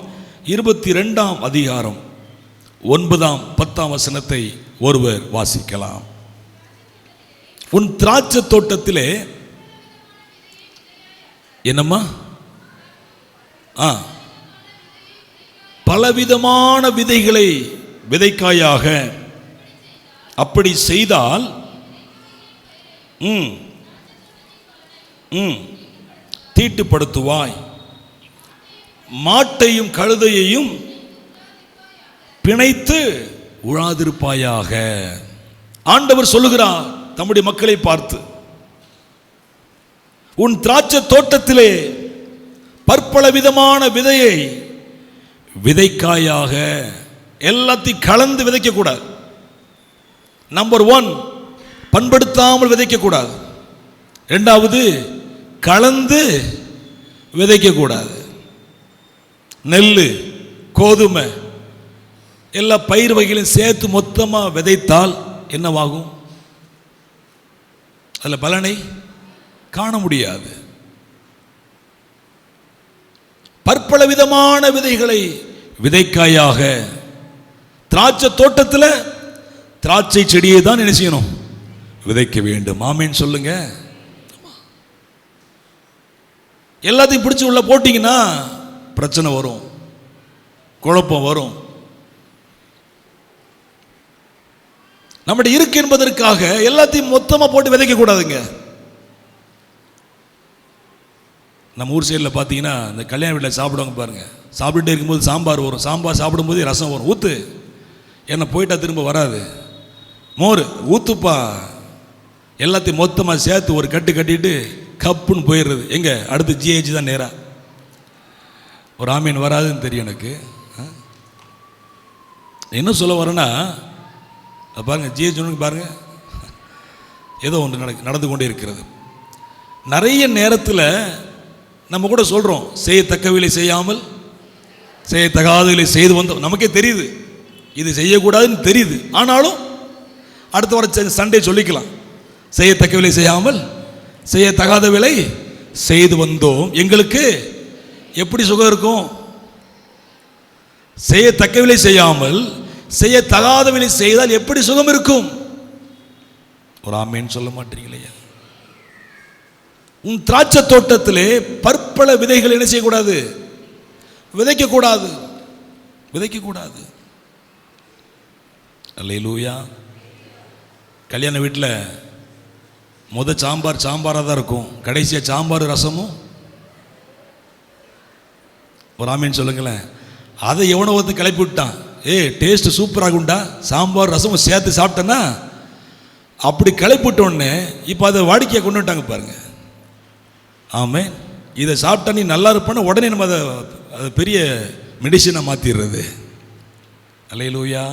22ஆம் அதிகாரம் 9ஆம் 10ஆம் வசனத்தை ஒருவர் வாசிக்கலாம். உன் திராட்சை தோட்டத்திலே என்னம்மா பலவிதமான விதைகளை விதைக்காயாக. அப்படி செய்தால் தீட்டுப்படுத்துவாய், மாட்டையும் கழுதையையும் பிணைத்து உழாதிருப்பாயாக. ஆண்டவர் சொல்லுகிறார் தம்முடைய மக்களை பார்த்து, உன் திராட்சை தோட்டத்திலே பற்பல விதமான விதையை விதைக்காயாக. எல்லாத்தையும் கலந்து விதைக்க கூடாது. நம்பர் 1, பண்படுத்தாமல் விதைக்க கூடாது. 2வது, கலந்து விதைக்க கூடாது. நெல், கோதுமை எல்லா பயிர் வகைகளையும் சேர்த்து மொத்தமாக விதைத்தால் என்னவாகும்? அதில் பலனை காண முடியாது. பற்பல விதமான விதைகளை விதைக்காயாக. திராட்சை தோட்டத்தில் திராட்சை செடியை தான் என்ன செய்யணும்? விதைக்க வேண்டும். ஆமேன் சொல்லுங்க. எல்லாத்தையும் பிடிச்சி உள்ள போட்டீங்கன்னா பிரச்சனை வரும், குழப்பம் வரும். நம்முடைய இருக்கு என்பதற்காக எல்லாத்தையும் மொத்தமாக போட்டு விதைக்க கூடாதுங்க. நம்ம ஊர் சைடில் பார்த்தீங்கன்னா இந்த கல்யாண வீட்டில் சாப்பிடுவாங்க பாருங்க. சாப்பிட்டுட்டே இருக்கும்போது சாம்பார் வரும், சாம்பார் சாப்பிடும்போது ரசம் வரும். ஊற்று, என்ன போயிட்டா திரும்ப வராது. மோர் ஊத்துப்பா, எல்லாத்தையும் மொத்தமாக சேர்த்து ஒரு கட்டு கட்டிட்டு கப்புன்னு போயிடுறது. எங்கே அடுத்து ஜிஹெச் தான் நேராக. ஒரு ஆமீன் வராதுன்னு தெரியும் எனக்கு. என்ன சொல்ல வரேன்னா, பாருங்க ஜிஹெச் பாருங்க, ஏதோ ஒன்று நடந்து கொண்டே இருக்கிறது. நிறைய நேரத்தில் நம்ம கூட சொல்கிறோம், செய்யத்தக்கவில்லை செய்யாமல் செய்யத்தகாதவில்லை செய்து வந்தோம். நமக்கே தெரியுது இது செய்யக்கூடாதுன்னு தெரியுது. ஆனாலும் அடுத்த வர சண்டே சொல்லிக்கலாம், செய்யத்தக்கவில்லை செய்யாமல் செய்யத்தகாதவில்லை செய்து வந்தோம். எங்களுக்கு எப்படி சுகம் இருக்கும்? செய்யத்தக்கவில்லை செய்யாமல் செய்யத்தகாதவில்லை செய்தால் எப்படி சுகம் இருக்கும்? ஒரு ஆமேன்னு சொல்ல மாட்டீங்களே. உன் திராட்சை தோட்டத்திலே பற்பல விதைகள் என்ன செய்யக்கூடாது? விதைக்க கூடாது, விதைக்க கூடாது. அல்லேலூயா. கல்யாண வீட்டில் சாம்பாராக தான் இருக்கும், கடைசியாக சாம்பார் ரசமும். ஒரு ஆமீன் சொல்லுங்களேன். அதை எவனோ ஒருத்தன் கிளப்பி விட்டான், டேஸ்ட் சூப்பராகுண்டா, சாம்பார் ரசமும் சேர்த்து சாப்பிட்டேன்னா. அப்படி கிளப்பி விட்டோடனே இப்போ அதை வாடிக்கையை கொண்டு விட்டாங்க பாருங்க. ஆமே, இதை சாப்பிட்டா நீ நல்லா இருப்பான உடனே நம்ம அதை பெரிய மெடிசனை மாற்றிடுறது. அல்லேலூயா.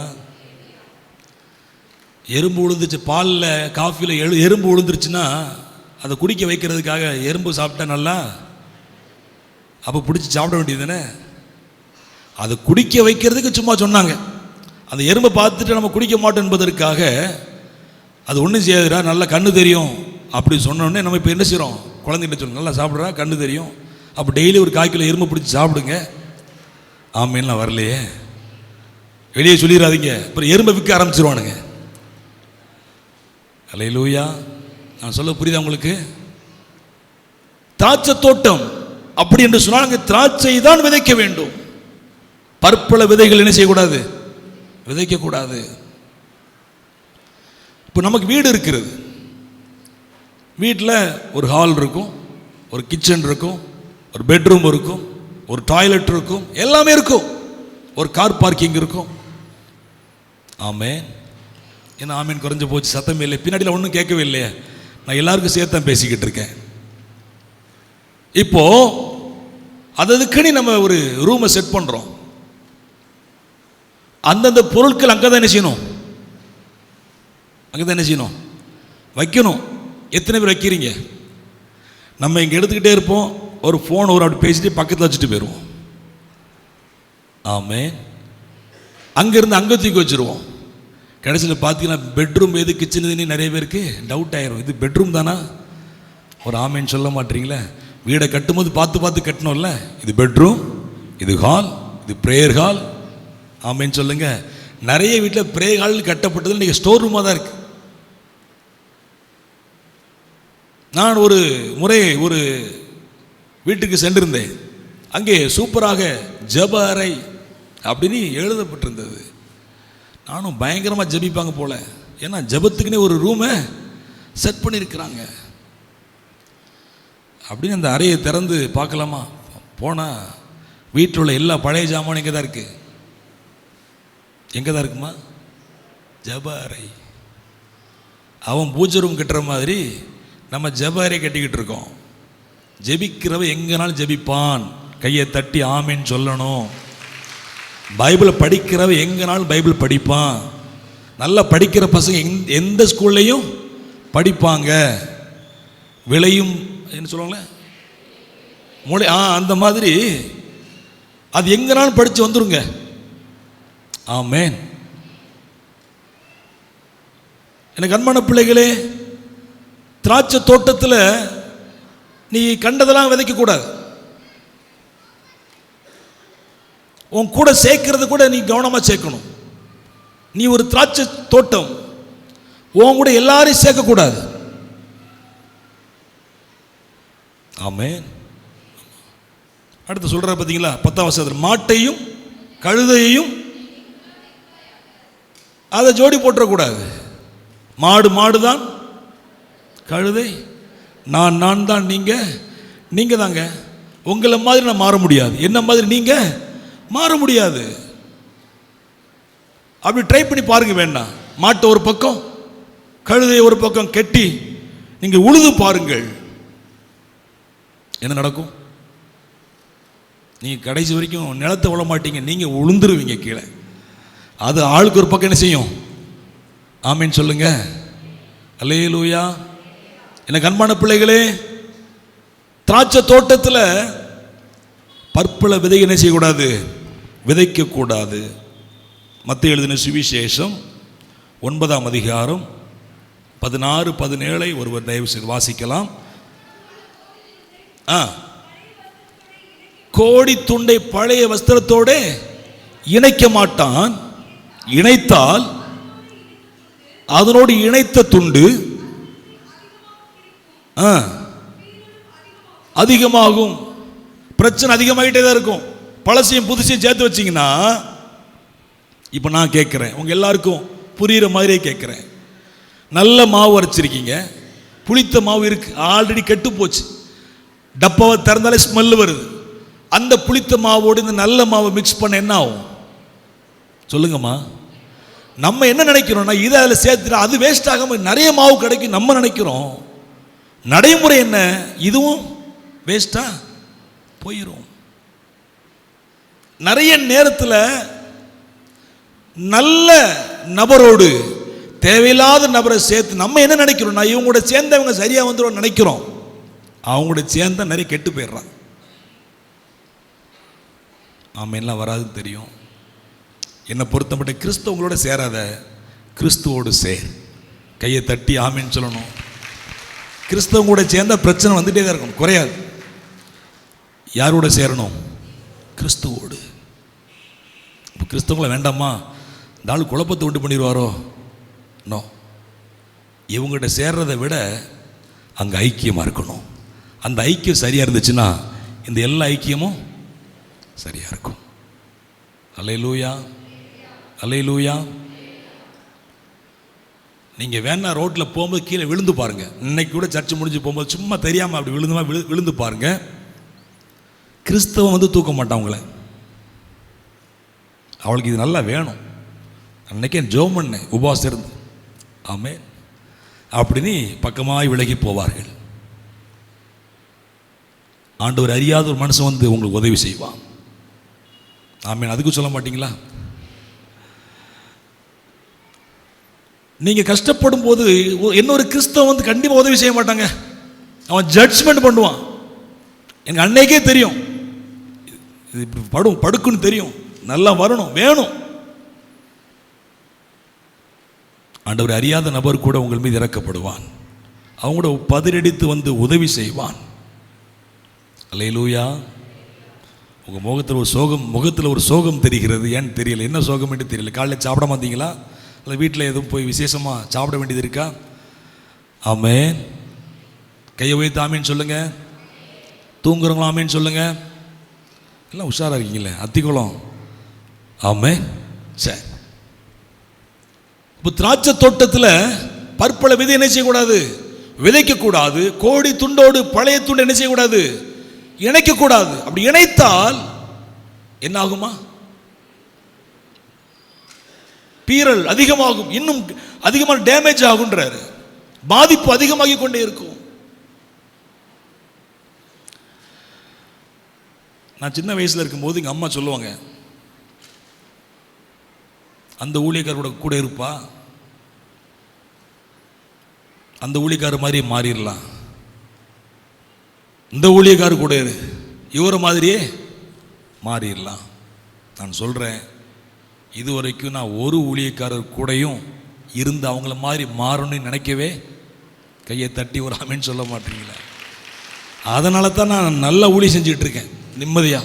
எறும்பு விழுந்துச்சு பாலில், காஃபியில் எறும்பு விழுந்துருச்சுன்னா அதை குடிக்க வைக்கிறதுக்காக எறும்பு சாப்பிட்டா நல்லா, அப்போ பிடிச்சி சாப்பிட வேண்டியது தானே. அதை குடிக்க வைக்கிறதுக்கு சும்மா சொன்னாங்க. அந்த எறும்பை பார்த்துட்டு நம்ம குடிக்க மாட்டோம் என்பதற்காக அது ஒன்றும் செய்யாதுடா, நல்லா கண்ணு தெரியும் அப்படி சொன்னோடனே நம்ம இப்போ என்ன செய்கிறோம்? குழந்தைகிட்ட சொல்லணும், நல்லா சாப்பிட்றா, கண்ணு தெரியும், அப்போ டெய்லி ஒரு 1/4 கிலோ எறும்பை பிடிச்சி சாப்பிடுங்க. ஆமேன்லாம் வரலையே, வெளியே சொல்லிடாதீங்க, அப்புறம் எறும்பை விற்க ஆரம்பிச்சிருவானுங்க. அல்லேலூயா. நான் சொல்ல புரியுதா உங்களுக்கு? திராட்சை தோட்டம் அப்படி என்று சொன்னால் அங்கே திராட்சை தான் விதைக்க வேண்டும். பற்பல விதைகள் என்ன செய்யக்கூடாது? விதைக்கக்கூடாது. இப்போ நமக்கு வீடு இருக்கிறது, வீட்டில் ஒரு ஹால் இருக்கும், ஒரு கிச்சன் இருக்கும், ஒரு பெட்ரூம் இருக்கும், ஒரு டாய்லெட் இருக்கும், எல்லாமே இருக்கும், ஒரு கார் பார்க்கிங் இருக்கும். ஆமேன். ஏன்னா ஆமீன் குறைஞ்சு போச்சு, சத்தமே இல்லை, பின்னாடியில் ஒன்றும் கேட்கவே இல்லையே, நான் எல்லாருக்கும் சேர்த்தான் பேசிக்கிட்டு இருக்கேன். இப்போ அதுக்குன்னு நம்ம ஒரு ரூமை செட் பண்ணுறோம். அந்தந்த பொருட்கள் அங்கே தான் என்ன செய்யணும்? அங்கே தான் என்ன செய்யணும்? வைக்கணும். எத்தனை பேர் வைக்கிறீங்க? நம்ம இங்கே எடுத்துக்கிட்டே இருப்போம், ஒரு ஃபோன் ஒரு அப்படி பேசிட்டு பக்கத்தில் வச்சுட்டு போயிடுவோம். ஆமேன். அங்கேருந்து அங்கே தூக்கி வச்சுருவோம். கடைசியில் பார்த்தீங்கன்னா பெட்ரூம் எது கிச்சன் எதுன்னு நிறைய பேருக்கு டவுட் ஆயிரும், இது பெட்ரூம் தானா? ஒரு ஆமேன்னு சொல்ல மாட்டீங்களே. வீடை கட்டும்போது பார்த்து பார்த்து கட்டணும்ல, இது பெட்ரூம், இது ஹால், இது ப்ரேயர் ஹால். ஆமேன்னு சொல்லுங்க. நிறைய வீட்டில் ப்ரேயர் ஹால் கட்டப்பட்டது இன்றைக்கி ஸ்டோர் ரூமாக தான் இருக்கு. நான் ஒரு முறை ஒரு வீட்டுக்கு சென்றிருந்தேன், அங்கே சூப்பராக ஜெப அறை அப்படின்னு எழுதப்பட்டிருந்தது. நானும் பயங்கரமாக ஜெபிப்பாங்க போல, ஏன்னா ஜெபத்துக்குன்னே ஒரு ரூமை செட் பண்ணியிருக்கிறாங்க. அப்படின்னு அந்த அறையை திறந்து பார்க்கலாமா? போனால் வீட்டில் உள்ள எல்லா பழைய ஜாமானும் எங்கே தான் இருக்குது? எங்கே தான் இருக்குமா? ஜப அறை. அவன் பூஜை ரூம் கட்டுற மாதிரி நம்ம ஜப அறை கட்டிக்கிட்டு இருக்கோம். ஜெபிக்கிறவ எங்கனாலும் ஜெபிப்பான். கையை தட்டி ஆமேன்னு சொல்லணும். பைபிளை படிக்கிறவ எங்கனாலும் பைபிள் படிப்பான். நல்லா படிக்கிற பசங்க எந்த ஸ்கூல்லையும் படிப்பாங்க. விலையும் என்ன சொல்லுவாங்களே மொழி, அந்த மாதிரி அது எங்கனாலும் படித்து வந்துருங்க. ஆமேன். எனக்கு அன்பான பிள்ளைகளே, திராட்சை தோட்டத்தில் நீ கண்டதெல்லாம் விதைக்கக்கூடாது. உன் கூட சேர்க்கறது கூட நீ கவனமாக சேர்க்கணும். நீ ஒரு திராட்சை தோட்டம், உன் கூட எல்லாரையும் சேர்க்கக்கூடாது. ஆமென். அடுத்து சொல்ற பார்த்தீங்களா 10ஆம் வசனத்தில், மாட்டையும் கழுதையையும் அதை ஜோடி போட்டுறக்கூடாது. மாடு மாடு தான், கழுதை நான் தான், நீங்க தாங்க. உங்களை மாதிரி நான் மாற முடியாது, என்ன மாதிரி நீங்க மாற முடியாது. அப்படி ட்ரை பண்ணி பாருங்க. வேண்டாம், மாட்டை ஒரு பக்கம் கழுதையை ஒரு பக்கம் கட்டி நீங்க உழுது பாருங்கள், என்ன நடக்கும்? நீங்க கடைசி வரைக்கும் நிலத்தை விட மாட்டீங்க, நீங்க உளுந்துருவீங்க கீழே. அது ஆளுக்கு ஒரு பக்கம் என்ன செய்யும்? ஆமீன் சொல்லுங்க. அல்லேலூயா. எனக்கு அன்பான பிள்ளைகளே, திராட்சை தோட்டத்தில் பற்பல விதை என்ன செய்யக்கூடாது? விதைக்கக்கூடாது. மத்தேயு எழுதின சுவிசேஷம் 9ஆம் அதிகாரம் 16-17 ஒருவர் தயவு செய்து வாசிக்கலாம். கோடி துண்டை பழைய வஸ்திரத்தோடு இணைக்க மாட்டான், இணைத்தால் அதனோடு இணைத்த துண்டு அதிகமாகும். பிரச்சனை அதிகமாகிட்டே தான் இருக்கும். பழசையும் புதுசையும் சேர்த்து வச்சிங்கன்னா, இப்போ நான் கேட்குறேன், உங்கள் எல்லாருக்கும் புரிகிற மாதிரியே கேட்குறேன். நல்ல மாவு அரைச்சிருக்கீங்க, புளித்த மாவு இருக்கு, ஆல்ரெடி கெட்டு போச்சு, டப்பாவை திறந்தாலே ஸ்மெல் வருது. அந்த புளித்த மாவோடு இந்த நல்ல மாவை மிக்ஸ் பண்ண என்ன ஆகும் சொல்லுங்கம்மா? நம்ம என்ன நினைக்கிறோம்னா, இதை அதில் சேர்த்துட்டு அது வேஸ்ட் ஆகாமல் நிறைய மாவு கிடைக்கும் நம்ம நினைக்கிறோம். நடைமுறை என்ன? இதுவும் வேஸ்டா போயிடும். நிறைய நேரத்தில் நல்ல நபரோடு தேவையில்லாத நபரை சேர்த்து நம்ம என்ன நினைக்கிறோம்னா, இவங்களோட சேர்ந்தவங்க சரியா வந்துடும் நினைக்கிறோம். அவங்களோட சேர்ந்தா நிறைய கெட்டு போயிடுறான். ஆமென்லாம் வராதுன்னு தெரியும். என்னை பொறுத்தப்பட்ட கிறிஸ்தவங்களோட சேராத, கிறிஸ்துவோடு சேர். கையை தட்டி ஆமேன்னு சொல்லணும். கிறிஸ்தவங்க கூட சேர்ந்தா பிரச்சனை வந்துட்டே தான் இருக்கும், குறையாது. யாரோட சேரணும்? கிறிஸ்துவோடு. இப்போ கிறிஸ்தவங்களை வேண்டாமா, இந்த ஆள் குழப்பத்தை உண்டு பண்ணிடுவாரோ? நோ. இவங்ககிட்ட சேர்றதை விட அங்கே ஐக்கியமாக இருக்கணும். அந்த ஐக்கியம் சரியாக இருந்துச்சுன்னா இந்த எல்லா ஐக்கியமும் சரியாக இருக்கும். அல்லேலூயா, அல்லேலூயா. நீங்கள் வேணா ரோட்டில் போகும்போது கீழே விழுந்து பாருங்கள். இன்னைக்கு கூட சர்ச்சு முடிஞ்சு போகும்போது சும்மா தெரியாமல் அப்படி விழுந்து பாருங்கள். கிறிஸ்தவன் வந்து தூக்க மாட்டான் உங்களை. அவளுக்கு இது நல்லா வேணும். அன்னைக்கே ஜெபம் பண்ணேன் உபவாசம் இருந்து. ஆமென். அப்படின்னு பக்கமாய் விலகி போவார்கள். ஆண்டவர் அறியாத ஒரு மனுஷன் வந்து உங்களுக்கு உதவி செய்வான். ஆமென். அதுக்கும் சொல்ல மாட்டீங்களா? நீங்க கஷ்டப்படும் போது இன்னொரு கிறிஸ்தவன் வந்து கண்டிப்பா உதவி செய்ய மாட்டாங்க. அவன் ஜட்ஜ்மெண்ட் பண்ணுவான். எனக்கு அன்னைக்கே தெரியும் இது இப்படி படுக்குன்னு தெரியும், நல்லா வரணும் வேணும். ஆண்டவர் அறியாத நபர் கூட உங்கள் மீது இறக்கப்படுவான். அவங்களோட பதிலடித்து வந்து உதவி செய்வான். அல்லேலூயா. உங்கள் முகத்தில் ஒரு சோகம் தெரிகிறது. ஏன்னு தெரியல, என்ன சோகம் என்று தெரியல. காலையில் சாப்பிட மாட்டீங்களா? இல்லை வீட்டில் எதுவும் போய் விசேஷமாக சாப்பிட வேண்டியது இருக்கா? ஆமென். கையை உயர்த்து ஆமேன்னு சொல்லுங்க. தூங்குறவங்களும் ஆமேன்னு சொல்லுங்க. எல்லாம் உஷாராக இருக்கீங்களே அத்திக்குளம். ஆமென். சரி. இப்போ திராட்சை தோட்டத்தில் பற்பல விதை என்ன செய்யக்கூடாது? விதைக்க கூடாது. கோடி துண்டோடு பழைய துண்டு என்ன செய்யக்கூடாது? இணைக்க கூடாது. அப்படி இணைத்தால் என்ன ஆகுமா? பீரல் அதிகமாகும், இன்னும் அதிகமாக டேமேஜ் ஆகுன்றாரு. பாதிப்பு அதிகமாகி கொண்டே இருக்கும். நான் சின்ன வயசுல இருக்கும்போது எங்க அம்மா சொல்லுவாங்க, அந்த ஊழியக்காரோட கூட இருப்பா, அந்த ஊழியக்கார மாதிரி மாறிடலாம், இந்த ஊழியக்கார கூட இரு, இவரை மாதிரியே மாறிடலாம். நான் சொல்றேன், இதுவரைக்கும் நான் ஒரு ஊழியக்காரர் கூடயும் இருந்து அவங்கள மாதிரி மாறணும்னு நினைக்கவே கையை தட்டி ஒரு ஆமேன்னு சொல்ல மாட்டீங்களா? அதனால தான் நான் நல்ல ஊழியம் செஞ்சுட்டு இருக்கேன் நிம்மதியா.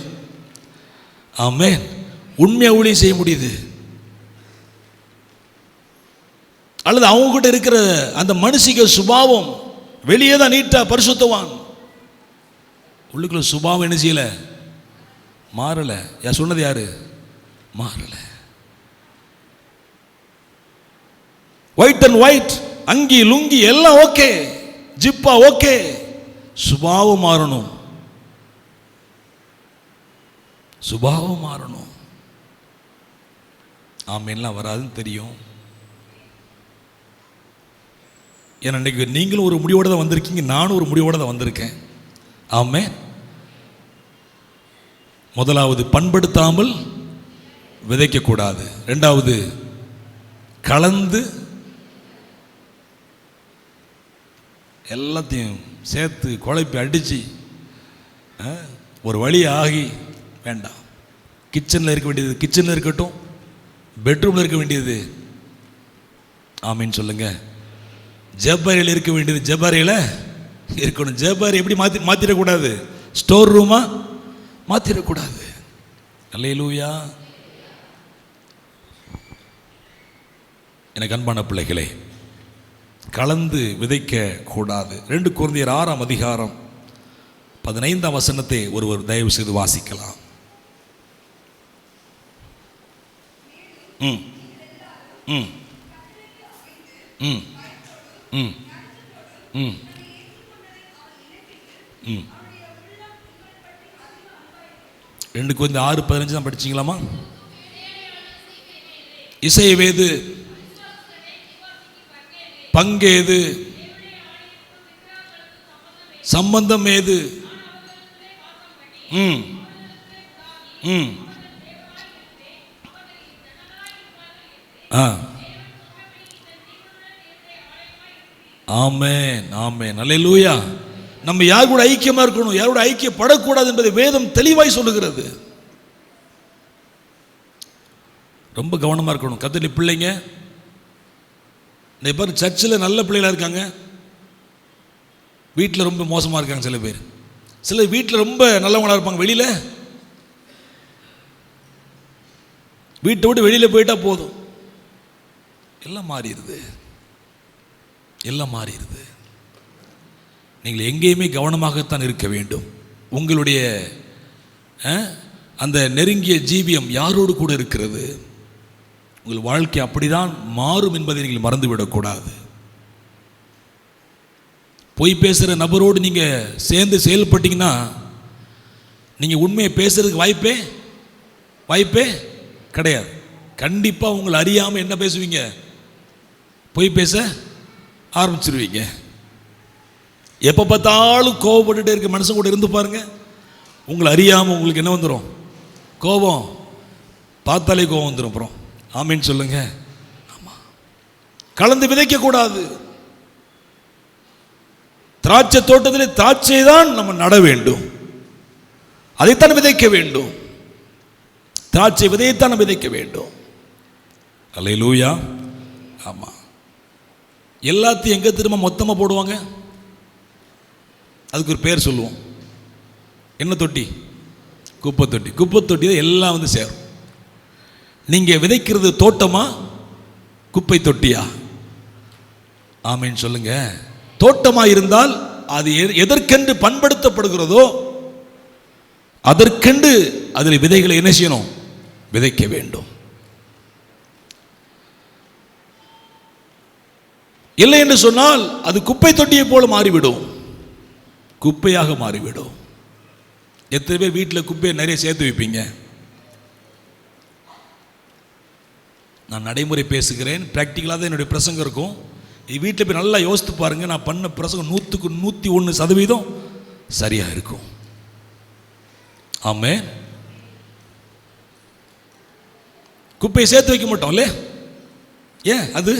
ஆமென். உண்மையா ஊழியம் செய்ய முடியுது. அல்லது அவங்க கிட்ட இருக்கிற அந்த மனுஷிக சுபாவம் வெளியே தான் நீட்டா பரிசுத்தவான், உள்ளுக்குள்ள சுபாவம் என்ன செய்யல? மாறல. யார் சொன்னது? யாரு? மாறல. ஒயிட் அண்ட் ஒயிட், அங்கி லுங்கி எல்லாம் ஓகே, ஜிப்பா ஓகே, சுபாவம் மாறணும். சுபாவம் மாறணும். ஆமென்லாம் வராதுன்னு தெரியும். ஏன்னா இன்னைக்கு நீங்களும் ஒரு முடிவோட தான் வந்திருக்கீங்க, நானும் ஒரு முடிவோட தான் வந்திருக்கேன். ஆமென். முதலாவது, பண்படுத்தாமல் விதைக்க கூடாது. இரண்டாவது, கலந்து எல்லாத்தையும் சேர்த்து குழப்பி அடிச்சு ஒரு வழி ஆகி வேண்டாம். கிச்சனில் இருக்க வேண்டியது கிச்சனில் இருக்கட்டும், பெட்ரூமில் இருக்க வேண்டியது ஆமீன் சொல்லுங்க, ஜப்பாரியில் இருக்க வேண்டியது ஜப்பாரியில் இருக்கணும். ஜப்பாரி எப்படி மாற்றிடக்கூடாது? ஸ்டோர் ரூமா மாற்றிடக்கூடாது. அல்லேலூயா. எனக்கு அன்பான பிள்ளைகளே, கலந்து விதைக்க கூடாது. 2 கொரிந்தியர் 6ஆம் அதிகாரம் 15ஆம் வசனத்தை ஒருவர் தயவு செய்து வாசிக்கலாம். ம் ம் ம் ம் ம் 2 கொரிந்தியர் 6:15 தான் படிச்சிங்களாமா? இசைவேது, பங்கேது, சம்பந்தம் ஏது? ஆமென் ஆமென் அல்லேலூயா. நம்ம யார் கூட ஐக்கியமா இருக்கணும், யாரோட ஐக்கியப்படக்கூடாது என்பதை வேதம் தெளிவாய் சொல்லுகிறது. ரொம்ப கவனமா இருக்கணும். கர்த்தருடைய பிள்ளைங்க, இந்த பேர் சர்ச்சில் நல்ல பிள்ளைகளாக இருக்காங்க, வீட்டில் ரொம்ப மோசமாக இருக்காங்க. சில பேர் வீட்டில் ரொம்ப நல்லவங்களாக இருப்பாங்க, வெளியில் வீட்டை விட்டு வெளியில் போயிட்டா போதும் எல்லாம் மாறிடுது, எல்லாம் மாறிடுது. நீங்கள் எங்கேயுமே கவனமாகத்தான் இருக்க வேண்டும். உங்களுடைய அந்த நெருங்கிய ஜீவியம் யாரோடு கூட இருக்கிறது? உங்கள் வாழ்க்கை அப்படிதான் மாறும் என்பதை நீங்கள் மறந்துவிடக்கூடாது. பொய் பேசுகிற நபரோடு நீங்கள் சேர்ந்து செயல்பட்டீங்கன்னா நீங்கள் உண்மையை பேசுறதுக்கு வாய்ப்பே கிடையாது. கண்டிப்பாக உங்களை அறியாமல் என்ன பேசுவீங்க? பொய் பேச ஆரம்பிச்சிருவீங்க. எப்போ பார்த்தாலும் கோவப்பட்டுட்டே இருக்க மனுஷன் கூட இருந்து பாருங்க, உங்களை அறியாமல் உங்களுக்கு என்ன வந்துடும்? கோபம். பார்த்தாலே கோபம் வந்துடும். அப்புறம் ஆமீன் சொல்லுங்க. ஆமா, கலந்து விதைக்க கூடாது. திராட்சை தோட்டத்திலே திராட்சை தான் நம்ம நட வேண்டும், அதைத்தான் விதைக்க வேண்டும். திராட்சை விதையைத்தான் விதைக்க வேண்டும். அல்லேலூயா. ஆமா, எல்லாத்தையும் எங்க திரும்ப மொத்தமா போடுவாங்க? அதுக்கு ஒரு பேர் சொல்லுவோம். என்ன தொட்டி? குப்பை தொட்டி. குப்பை தொட்டி தான் எல்லாம் வந்து சேரும். நீங்க விதைக்கிறது தோட்டமா குப்பை தொட்டியா? ஆமீன் சொல்லுங்க. தோட்டமா இருந்தால் அது எதற்கென்று பண்படுத்தப்படுகிறதோ அதற்கென்று அதில் விதைகளை என்ன செய்யணும்? விதைக்க வேண்டும். இல்லை என்று சொன்னால் அது குப்பை தொட்டியை போல மாறிவிடும், குப்பையாக மாறிவிடும். எத்தனை பேர் வீட்டில் குப்பையை நிறைய சேர்த்து வைப்பீங்க? நான் நடைமுறை பேசுகிறேன், பிராக்டிக்கலாக தான் என்னுடைய பிரசங்கம் இருக்கும். வீட்டில் போய் நல்லா யோசித்து பாருங்கள், நான் பண்ண பிரசங்கம் 100க்கு 101% சரியாக இருக்கும். ஆமே. குப்பையை சேர்த்து வைக்க மாட்டோம் இல்லையா? ஏன்? அது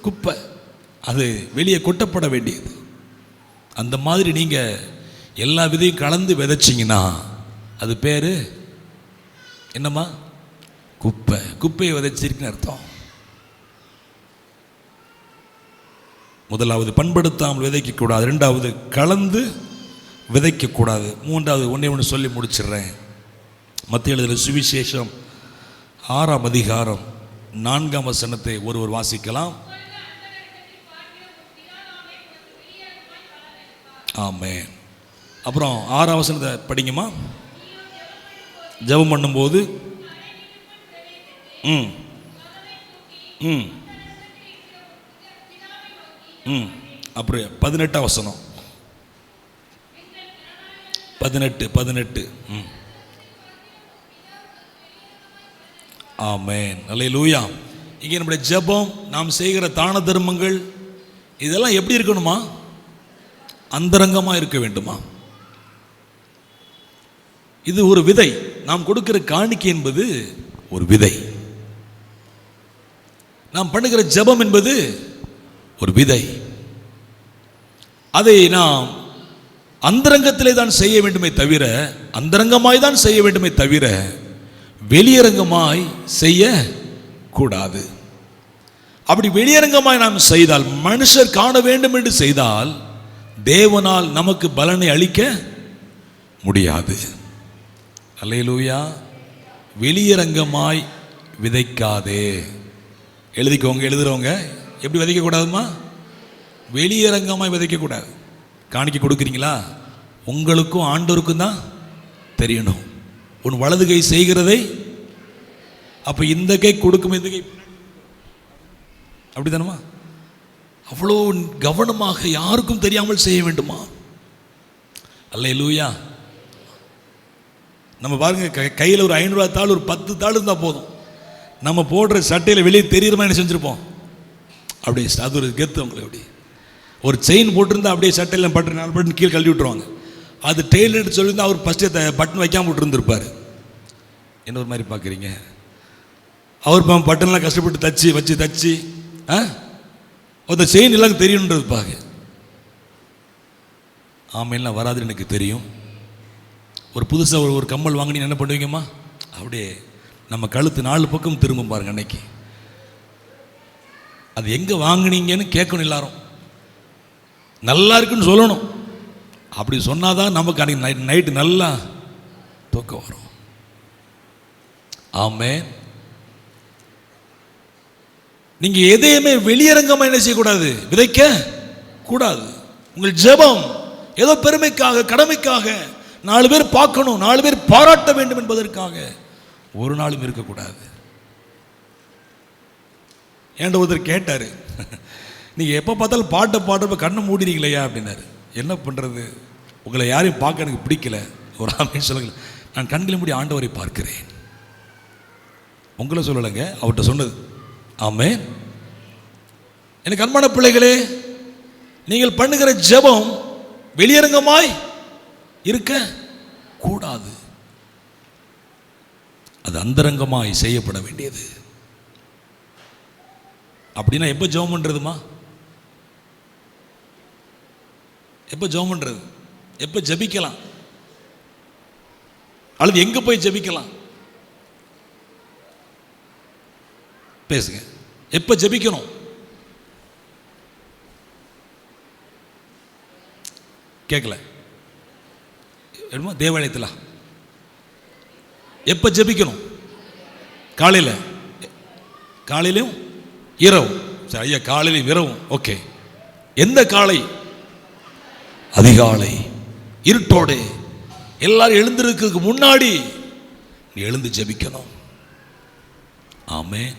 குப்பை, அது வெளியே கொட்டப்பட வேண்டியது. அந்த மாதிரி நீங்கள் எல்லா விதையும் கலந்து விதைச்சிங்கன்னா அது பேர் என்னம்மா? குப்பை. குப்பையை விதைச்சிருக்குன்னு அர்த்தம். முதலாவது பண்படுத்தாமல் விதைக்கக்கூடாது, ரெண்டாவது கலந்து விதைக்கக்கூடாது, மூன்றாவது ஒன்று சொல்லி முடிச்சிடுறேன். மத்திய எழுதின சுவிசேஷம் 6ஆம் அதிகாரம் 4ஆம் வசனத்தை ஒருவர் வாசிக்கலாம். ஆமென். அப்புறம் 6ஆம் வசனத்தை படிங்கம்மா. ஜெபம் பண்ணும்போது அப்புறம் 18ஆம் வசனம் 18. ஆமென். அல்லேலூயா. இங்கே நம்முடைய ஜெபம், நாம் செய்கிற தான தர்மங்கள் இதெல்லாம் எப்படி இருக்கணுமா? அந்தரங்கமாக இருக்க வேண்டுமா? இது ஒரு விதை. நாம் கொடுக்கிற காணிக்கை என்பது ஒரு விதை. நாம் பண்ணுகிற ஜெபம் என்பது ஒரு விதை. அதை நாம் அந்தரங்கத்திலே தான் செய்ய வேண்டுமே தவிர, அந்தரங்கமாய் தான் செய்ய வேண்டுமே தவிர வெளியரங்கமாய் செய்ய கூடாது. அப்படி வெளியரங்கமாய் நாம் செய்தால், மனுஷர் காண வேண்டும் என்று செய்தால், தேவனால் நமக்கு பலனை அளிக்க முடியாது. அல்லேலூயா. வெளியரங்கமாய் விதைக்காதே. எழுதிக்கோங்க, எழுதுறவங்க. எப்படி விதைக்க கூடாதுமா? வெளியரங்கமாய் விதைக்க கூடாது. காணிக்கை கொடுக்குறீங்களா? உங்களுக்கும் ஆண்டவருக்கும் தான் தெரியணும். உன் வலது கை செய்கிறதை அப்ப இந்த கை கொடுக்கும், இந்த கை அப்படித்தானமா? அவ்வளோ கவனமாக யாருக்கும் தெரியாமல் செய்ய வேண்டுமா? அல்லேலூயா. நம்ம பாருங்க, கையில் ஒரு 500 தாள், ஒரு 10 தாள் இருந்தால் போதும். நம்ம போடுற சட்டையில் வெளியே தெரியுற மாதிரி செஞ்சுருப்போம். அப்படியே அது ஒரு கெத்து. அவங்களுக்கு அப்படி ஒரு செயின் போட்டிருந்தா அப்படியே சட்டையில் பட்டு 4 பட்டன் கீழே கழட்டி விட்டுருவாங்க. அது டெய்லர் சொல்லியிருந்தால் அவர் ஃபஸ்ட்டு பட்டன் வைக்காமல் விட்டுருந்துருப்பார். என்ன ஒரு மாதிரி பார்க்குறீங்க? அவர் பட்டன்லாம் கஷ்டப்பட்டு தச்சு அந்த செயின் எல்லாம் தெரியணுன்றது பாங்க. ஆமையெல்லாம் வராதுன்னு எனக்கு தெரியும். ஒரு புதுசாக ஒரு கம்மல் வாங்கினீங்க என்ன பண்ணுவீங்கம்மா? அப்படியே நம்ம கழுத்து 4 பக்கம் திரும்பும் பாருங்க. அன்னைக்கு அது எங்கே வாங்கினீங்கன்னு கேட்கணும் எல்லாரும். நல்லா இருக்குன்னு சொல்லணும். அப்படி சொன்னாதான் நமக்கு அன்னைக்கு நைட்டு நல்லா தூக்கம் வரும். ஆமென். நீங்க எதையுமே வெளியரங்கமாக என்ன செய்யக்கூடாது? விதைக்க கூடாது. உங்கள் ஜெபம் ஏதோ பெருமைக்காக, கடமைக்காக, 4 பேர் பார்க்கணும், 4 பேர் பாராட்ட வேண்டும் என்பதற்காக ஒரு நாளும் இருக்கக்கூடாது. ஏன்ட ஒருத்தர் கேட்டார், நீங்கள் எப்போ பார்த்தாலும் பாட்டை பாடுறப்ப கண்ணை மூடிறீங்களையா அப்படின்னாரு. என்ன பண்ணுறது, உங்களை யாரையும் பார்க்க எனக்கு பிடிக்கல. ஒரு ஆமென் சொல்லுங்க. நான் கண்களை மூடி ஆண்டவரை பார்க்கிறேன். உங்களை சொல்லலைங்க, அவர்கிட்ட சொன்னது. ஆமென். எனக்கு அன்பான பிள்ளைகளே, நீங்கள் பண்ணுகிற ஜெபம் வெளியரங்கமாய் இருக்க கூடாது. அது அந்தரங்கமாய் செய்யப்பட வேண்டியது. அப்படின்னா எப்போ ஜெபம் பண்றதுமா? எப்போ ஜெபம் பண்றது? எப்போ ஜெபிக்கலாம்? அல்லது எங்க போய் ஜெபிக்கலாம்? பேசுங்க. எப்போ ஜெபிக்கணும்? கேட்கல. தேவாலயத்தில். எப்போ ஜெபிக்கணும்? காலையிலும் இரவு. சரி ஐயா, காலையிலும் இரவும். ஓகே. எந்த காலை? அதிகாலை, இருட்டோடு எல்லாரும் எழுந்திருக்கிறதுக்கு முன்னாடி நீ எழுந்து ஜெபிக்கணும். ஆமென்.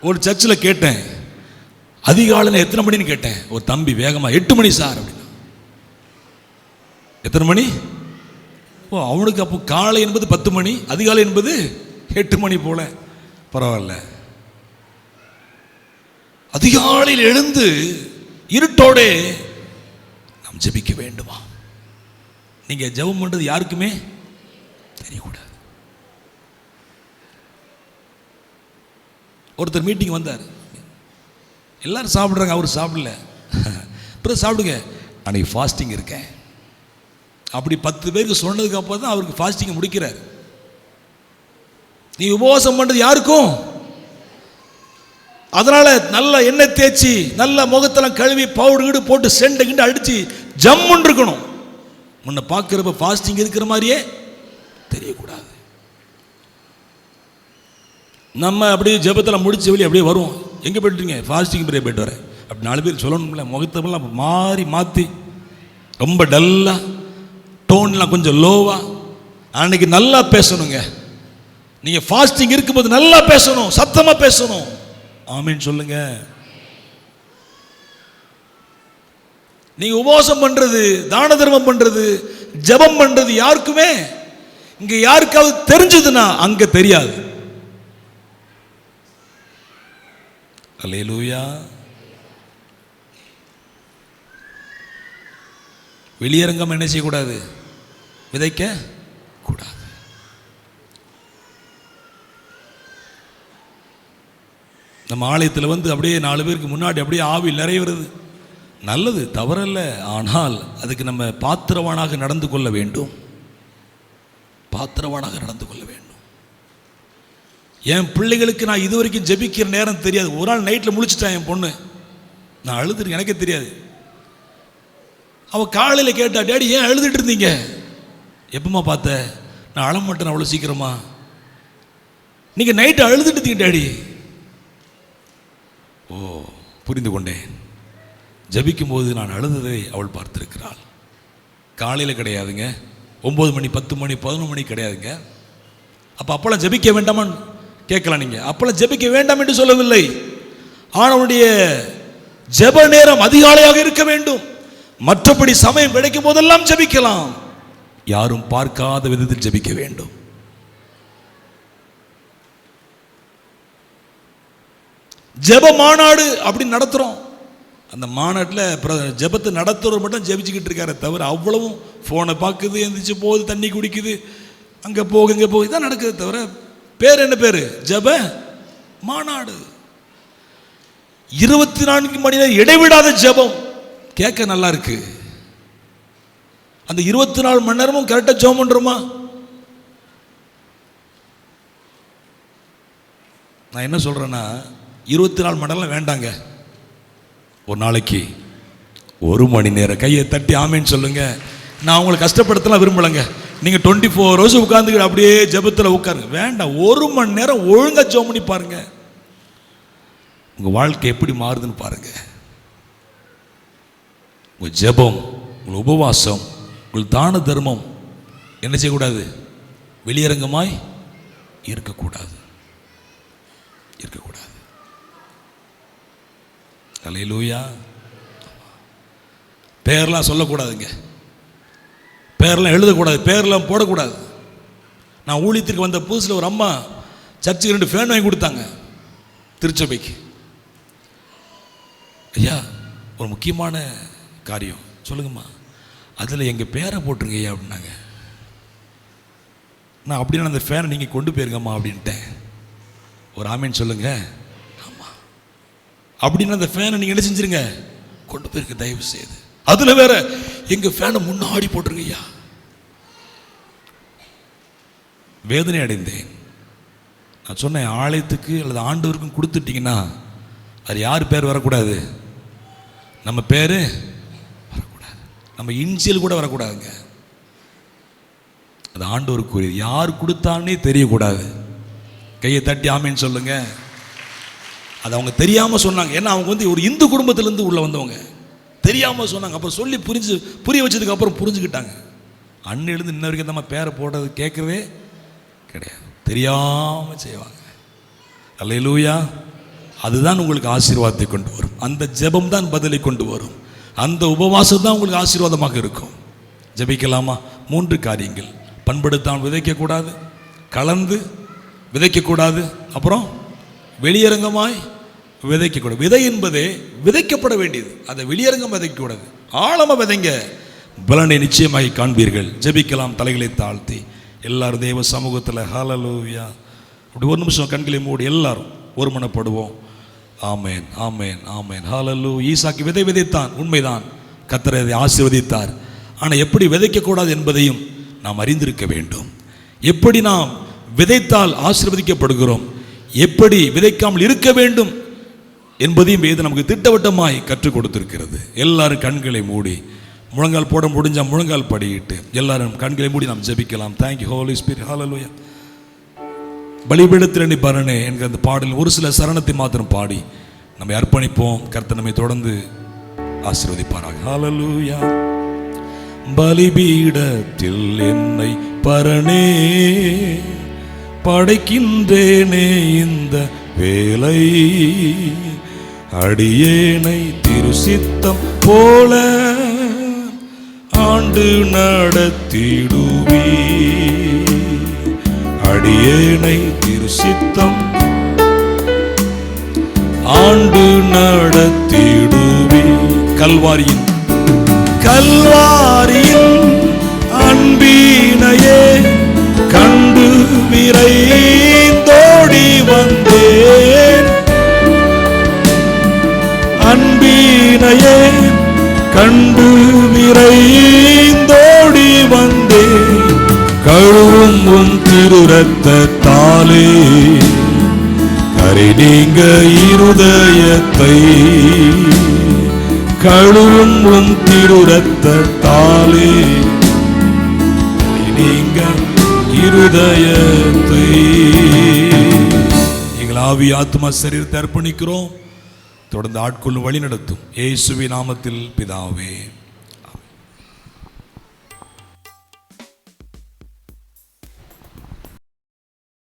ஒரு சர்ச்சில் கேட்டேன், அதிகாலையில் எத்தனை மணின்னு கேட்டேன். ஒரு தம்பி வேகமாக 8 மணி சார் அப்படின்னா. எத்தனை மணி? ஓ, அவனுக்கு அப்போ காலை என்பது 10 மணி, அதிகாலை என்பது 8 மணி போல. பரவாயில்ல. அதிகாலையில் எழுந்து இருட்டோட நாம் ஜெபிக்க வேண்டுமா? நீங்க ஜெபம் பண்றது யாருக்குமே தெரியக்கூடாது. ஒருத்தர் மீட்டிங் வந்தார், எல்லாரும் சாப்பிட்றாங்க, அவர் சாப்பிடல. அப்புறம் சாப்பிடுங்க, அன்னைக்கு ஃபாஸ்டிங் இருக்கேன் அப்படி 10 பேருக்கு சொன்னதுக்கு அப்புறம் தான் அவருக்கு ஃபாஸ்டிங் முடிக்கிறார். நீ உபவாசம் பண்றது யாருக்கும்? அதனால நல்ல எண்ணெய் தேய்ச்சி நல்ல முகத்தெல்லாம் கழுவி பவுடர் கீடு போட்டு செண்டை கிண்டு அடிச்சு ஜம்முன்னு இருக்கணும். முன்ன பார்க்கிறப்ப ஃபாஸ்டிங் இருக்கிற மாதிரியே தெரியக்கூடாது. நம்ம அப்படியே ஜெபத்தில் முடிச்சு வெளியே அப்படியே வருவோம். எங்கே போயிட்டுருங்க? ஃபாஸ்டிங் பிரே போயிட்டு வரேன் அப்படி 4 பேர் சொல்லணும்ல. முகத்தெல்லாம் மாற்றி ரொம்ப டல்லாக, டோன்லாம் கொஞ்சம் லோவா. அன்னைக்கு நல்லா பேசணுங்க. நீங்க ஃபாஸ்டிங் இருக்கும்போது நல்லா பேசணும், சத்தமா பேசணும். ஆமீன் சொல்லுங்க. நீங்க உபவாசம் பண்றது, தான தர்மம் பண்றது, ஜெபம் பண்றது யாருக்குமே இங்க யாருக்காவது தெரிஞ்சதுன்னா அங்க தெரியாது. அல்லேலூயா. வெளியரங்கம் என்ன செய்யக்கூடாது? விதைக்க கூடாது. நம்ம ஆலயத்தில் வந்து அப்படியே 4 பேருக்கு முன்னாடி அப்படியே ஆவி நிறைவது நல்லது, தவறல்ல. ஆனால் அதுக்கு நம்ம பாத்திரவானாக நடந்து கொள்ள வேண்டும். பாத்திரவானாக நடந்து கொள்ள வேண்டும். என் பிள்ளைகளுக்கு நான் இது வரைக்கும் ஜெபிக்கிற நேரம் தெரியாது. ஒரு நாள் நைட்டில் முழிச்சிட்டேன் என் பொண்ணு, நான் அழுதுட்டு எனக்கே தெரியாது. அவள் காலையில் கேட்டா, டேடி ஏன் அழுதுட்டு இருந்தீங்க? எப்பமா பார்த்த? நான் அழ மாட்டேன் அவ்வளோ சீக்கிரமா. நீங்கள் நைட்டு அழுதுட்டு இருந்தீங்க டேடி. ஓ, புரிந்து கொண்டேன். ஜபிக்கும் போது நான் அழுததை அவள் பார்த்திருக்கிறாள். காலையில் கிடையாதுங்க, 9 மணி 10 மணி 11 மணி கிடையாதுங்க. அப்போ அப்போலாம் ஜபிக்க வேண்டாமான்னு கேட்கலாம். நீங்கள் அப்போலாம் ஜபிக்க வேண்டாம் என்று சொல்லவில்லை. அவனுடைய ஜெப நேரம் அதிகாலையாக இருக்க வேண்டும். மற்றபடி சமயம் கிடைக்கும் போதெல்லாம் ஜபிக்கலாம். யாரும் பார்க்காத விதத்தில் ஜபிக்க வேண்டும். ஜெப மாநாடு அப்படி நடத்துறோம். அந்த மாநாட்டில் ஜெபத்தை நடத்துறவர் மட்டும் ஜெபிச்சுக்கிட்டு இருக்காரு தவிர, அவ்வளவும் ஃபோனை பார்க்குது, எந்திரிச்சு போகுது, தண்ணி குடிக்குது, அங்கே போகுது இங்கே போகுது, தான் நடக்குது தவிர பேர் என்ன பேர்? ஜெப மாநாடு. 24 மணி நேரம் இடைவிடாத ஜெபம். கேட்க நல்லா இருக்கு. அந்த 24 மணி நேரமும் கரெக்டாக ஜெபம் பண்றோமா? நான் என்ன சொல்றேன்னா, 24 மணி நேரம் வேண்டாங்க. ஒரு நாளைக்கு 1 மணி நேரம் கையை தட்டி ஆமேன்னு சொல்லுங்க. நான் உங்களை கஷ்டப்படுத்தலாம் விரும்பலைங்க. நீங்கள் 24 hours உட்காந்துக்கிட்டு அப்படியே ஜெபத்தில் உட்காருங்க. வேண்டாம், 1 மணி நேரம் ஒழுங்காக ஜெபம் பண்ணி பாருங்க. உங்கள் வாழ்க்கை எப்படி மாறுதுன்னு பாருங்க. உங்கள் ஜெபம், உங்கள் உபவாசம், உங்கள் தான தர்மம் என்ன செய்யக்கூடாது? வெளியரங்கமாய் இருக்கக்கூடாது. இருக்கக்கூடாது. அல்லேலூயா. பேர்லாம் சொல்லக்கூடாதுங்க. பேர்லாம் எழுதக்கூடாது. பேர்லாம் போடக்கூடாது. நான் ஊழியத்திற்கு வந்த புதுசில் ஒரு அம்மா சர்ச்சுக்கு 2 ஃபேன் வாங்கி கொடுத்தாங்க திருச்சபைக்கு. ஐயா, ஒரு முக்கியமான காரியம் சொல்லுங்கம்மா, அதில் எங்கள் பேரை போட்டுருங்க ஐயா அப்படின்னாங்க. நான் அப்படின்னா அந்த ஃபேனை நீங்கள் கொண்டு போயிருங்கம்மா அப்படின்ட்டேன். ஒரு ஆமீன் சொல்லுங்க. ஆமாம், அப்படின்னா அந்த ஃபேனை நீங்கள் என்ன செஞ்சிருங்க? கொண்டு போயிருக்க தயவு செய்து. அதில் வேற எங்கள் ஃபேனை முன்னாடி போட்டுருங்க ஐயா. வேதனை அடைந்தேன். நான் சொன்னேன், ஆலயத்துக்கு அல்லது ஆண்டவருக்கும் கொடுத்துட்டீங்கன்னா அது யார் பேர் வரக்கூடாது? நம்ம பேர் வரக்கூடாது. நம்ம இன்சியல் கூட வரக்கூடாதுங்க. அது ஆண்டவருக்குரியது. யார் கொடுத்தானே தெரியக்கூடாது. கையை தட்டி ஆமேன்னு சொல்லுங்க. அது அவங்க தெரியாமல் சொன்னாங்க. ஏன்னா அவங்க வந்து ஒரு இந்து குடும்பத்திலேருந்து உள்ள வந்தவங்க. தெரியாமல் சொன்னாங்க. அப்புறம் சொல்லி புரிய வச்சதுக்கு அப்புறம் புரிஞ்சுக்கிட்டாங்க. அன்னிலிருந்து இன்ன வரைக்கும் நம்ம பேரை போடுறது கேட்கறதே கிடையாது. தெரியாமல் செய்வாங்க. அல்லேலூயா. அதுதான் உங்களுக்கு ஆசீர்வாதத்தை கொண்டு வரும். அந்த ஜெபம் தான் பதிலை கொண்டு வரும். அந்த உபவாசம் தான் உங்களுக்கு ஆசீர்வாதமாக இருக்கும். ஜெபிக்கலாமா? 3 காரியங்கள். பண்படுத்தாமல் விதைக்கக்கூடாது, கலந்து விதைக்கக்கூடாது, அப்புறம் வெளியரங்கமாய் விதைக்கக்கூடாது. விதை என்பதே விதைக்கப்பட வேண்டியது, அதை வெளியரங்கம் விதைக்கக்கூடாது. ஆழமாக விதைங்க, பலனை நிச்சயமாகி காண்பீர்கள். ஜெபிக்கலாம் தலைகளை தாழ்த்தி எல்லாரும் தேவ சமூகத்தில். ஹல்லேலூயா. அப்படி ஒரு நிமிஷம் கண்களை மூடி எல்லாரும் ஒருமனப்படுவோம். ஆமேன், ஆமேன், ஆமேன். ஹல்லேலூயா. ஈசாக்கு விதை விதைத்தான், உண்மைதான். கர்த்தர் அதை ஆசீர்வதித்தார். ஆனால் எப்படி விதைக்கக்கூடாது என்பதையும் நாம் அறிந்திருக்க வேண்டும். எப்படி நாம் விதைத்தால் ஆசீர்வதிக்கப்படுகிறோம், எப்படி விதைக்காமல் இருக்க வேண்டும் என்பதையும் வேதம் நமக்கு திட்டவட்டமாய் கற்றுக் கொடுத்திருக்கிறது. எல்லாரும் கண்களை மூடி, முழங்கால் போட முடிஞ்சால் முழங்கால் படியிட்டு எல்லாரும் கண்களை மூடி நாம் ஜெபிக்கலாம். Thank you holy spirit. ஹல்லேலூயா. பலிபீடத்தில் நீ பரணே என்கிற அந்த பாடலில் ஒரு சில சரணத்தை மாத்திரம் பாடி நம்மை அர்ப்பணிப்போம். கர்த்தர் நம்மை தொடர்ந்து ஆசீர்வதிப்பாராக. ஹல்லேலூயா. பலிபீடத்தில் என்னை பரணே படைக்கின்றேனே இந்த வேலை, அடியேனை திருசித்தம் போல ஆண்டு நடத்திடுவி, அடியேனை திருசித்தம் ஆண்டு நடத்திடுவி. கல்வாரியின் அன்பினையே கண்டு விரைந்தோடி வந்தேன், அன்பினையே கண்டு விரைந்தோடி வந்தேன், கழுவும் உன் திரு ரத்தத்தாலே கரை நீங்க இருதயத்தை, கழுவும் உன் திரு ரத்தத்தாலே நீங்க இருதயத்தை. எங்கள் ஆவி ஆத்மா சரீரத்தை அர்ப்பணிக்கிறோம். தொடர்ந்து ஆட்கொள்ளும் வழி நடத்தும் இயேசுவின் நாமத்தில் பிதாவே.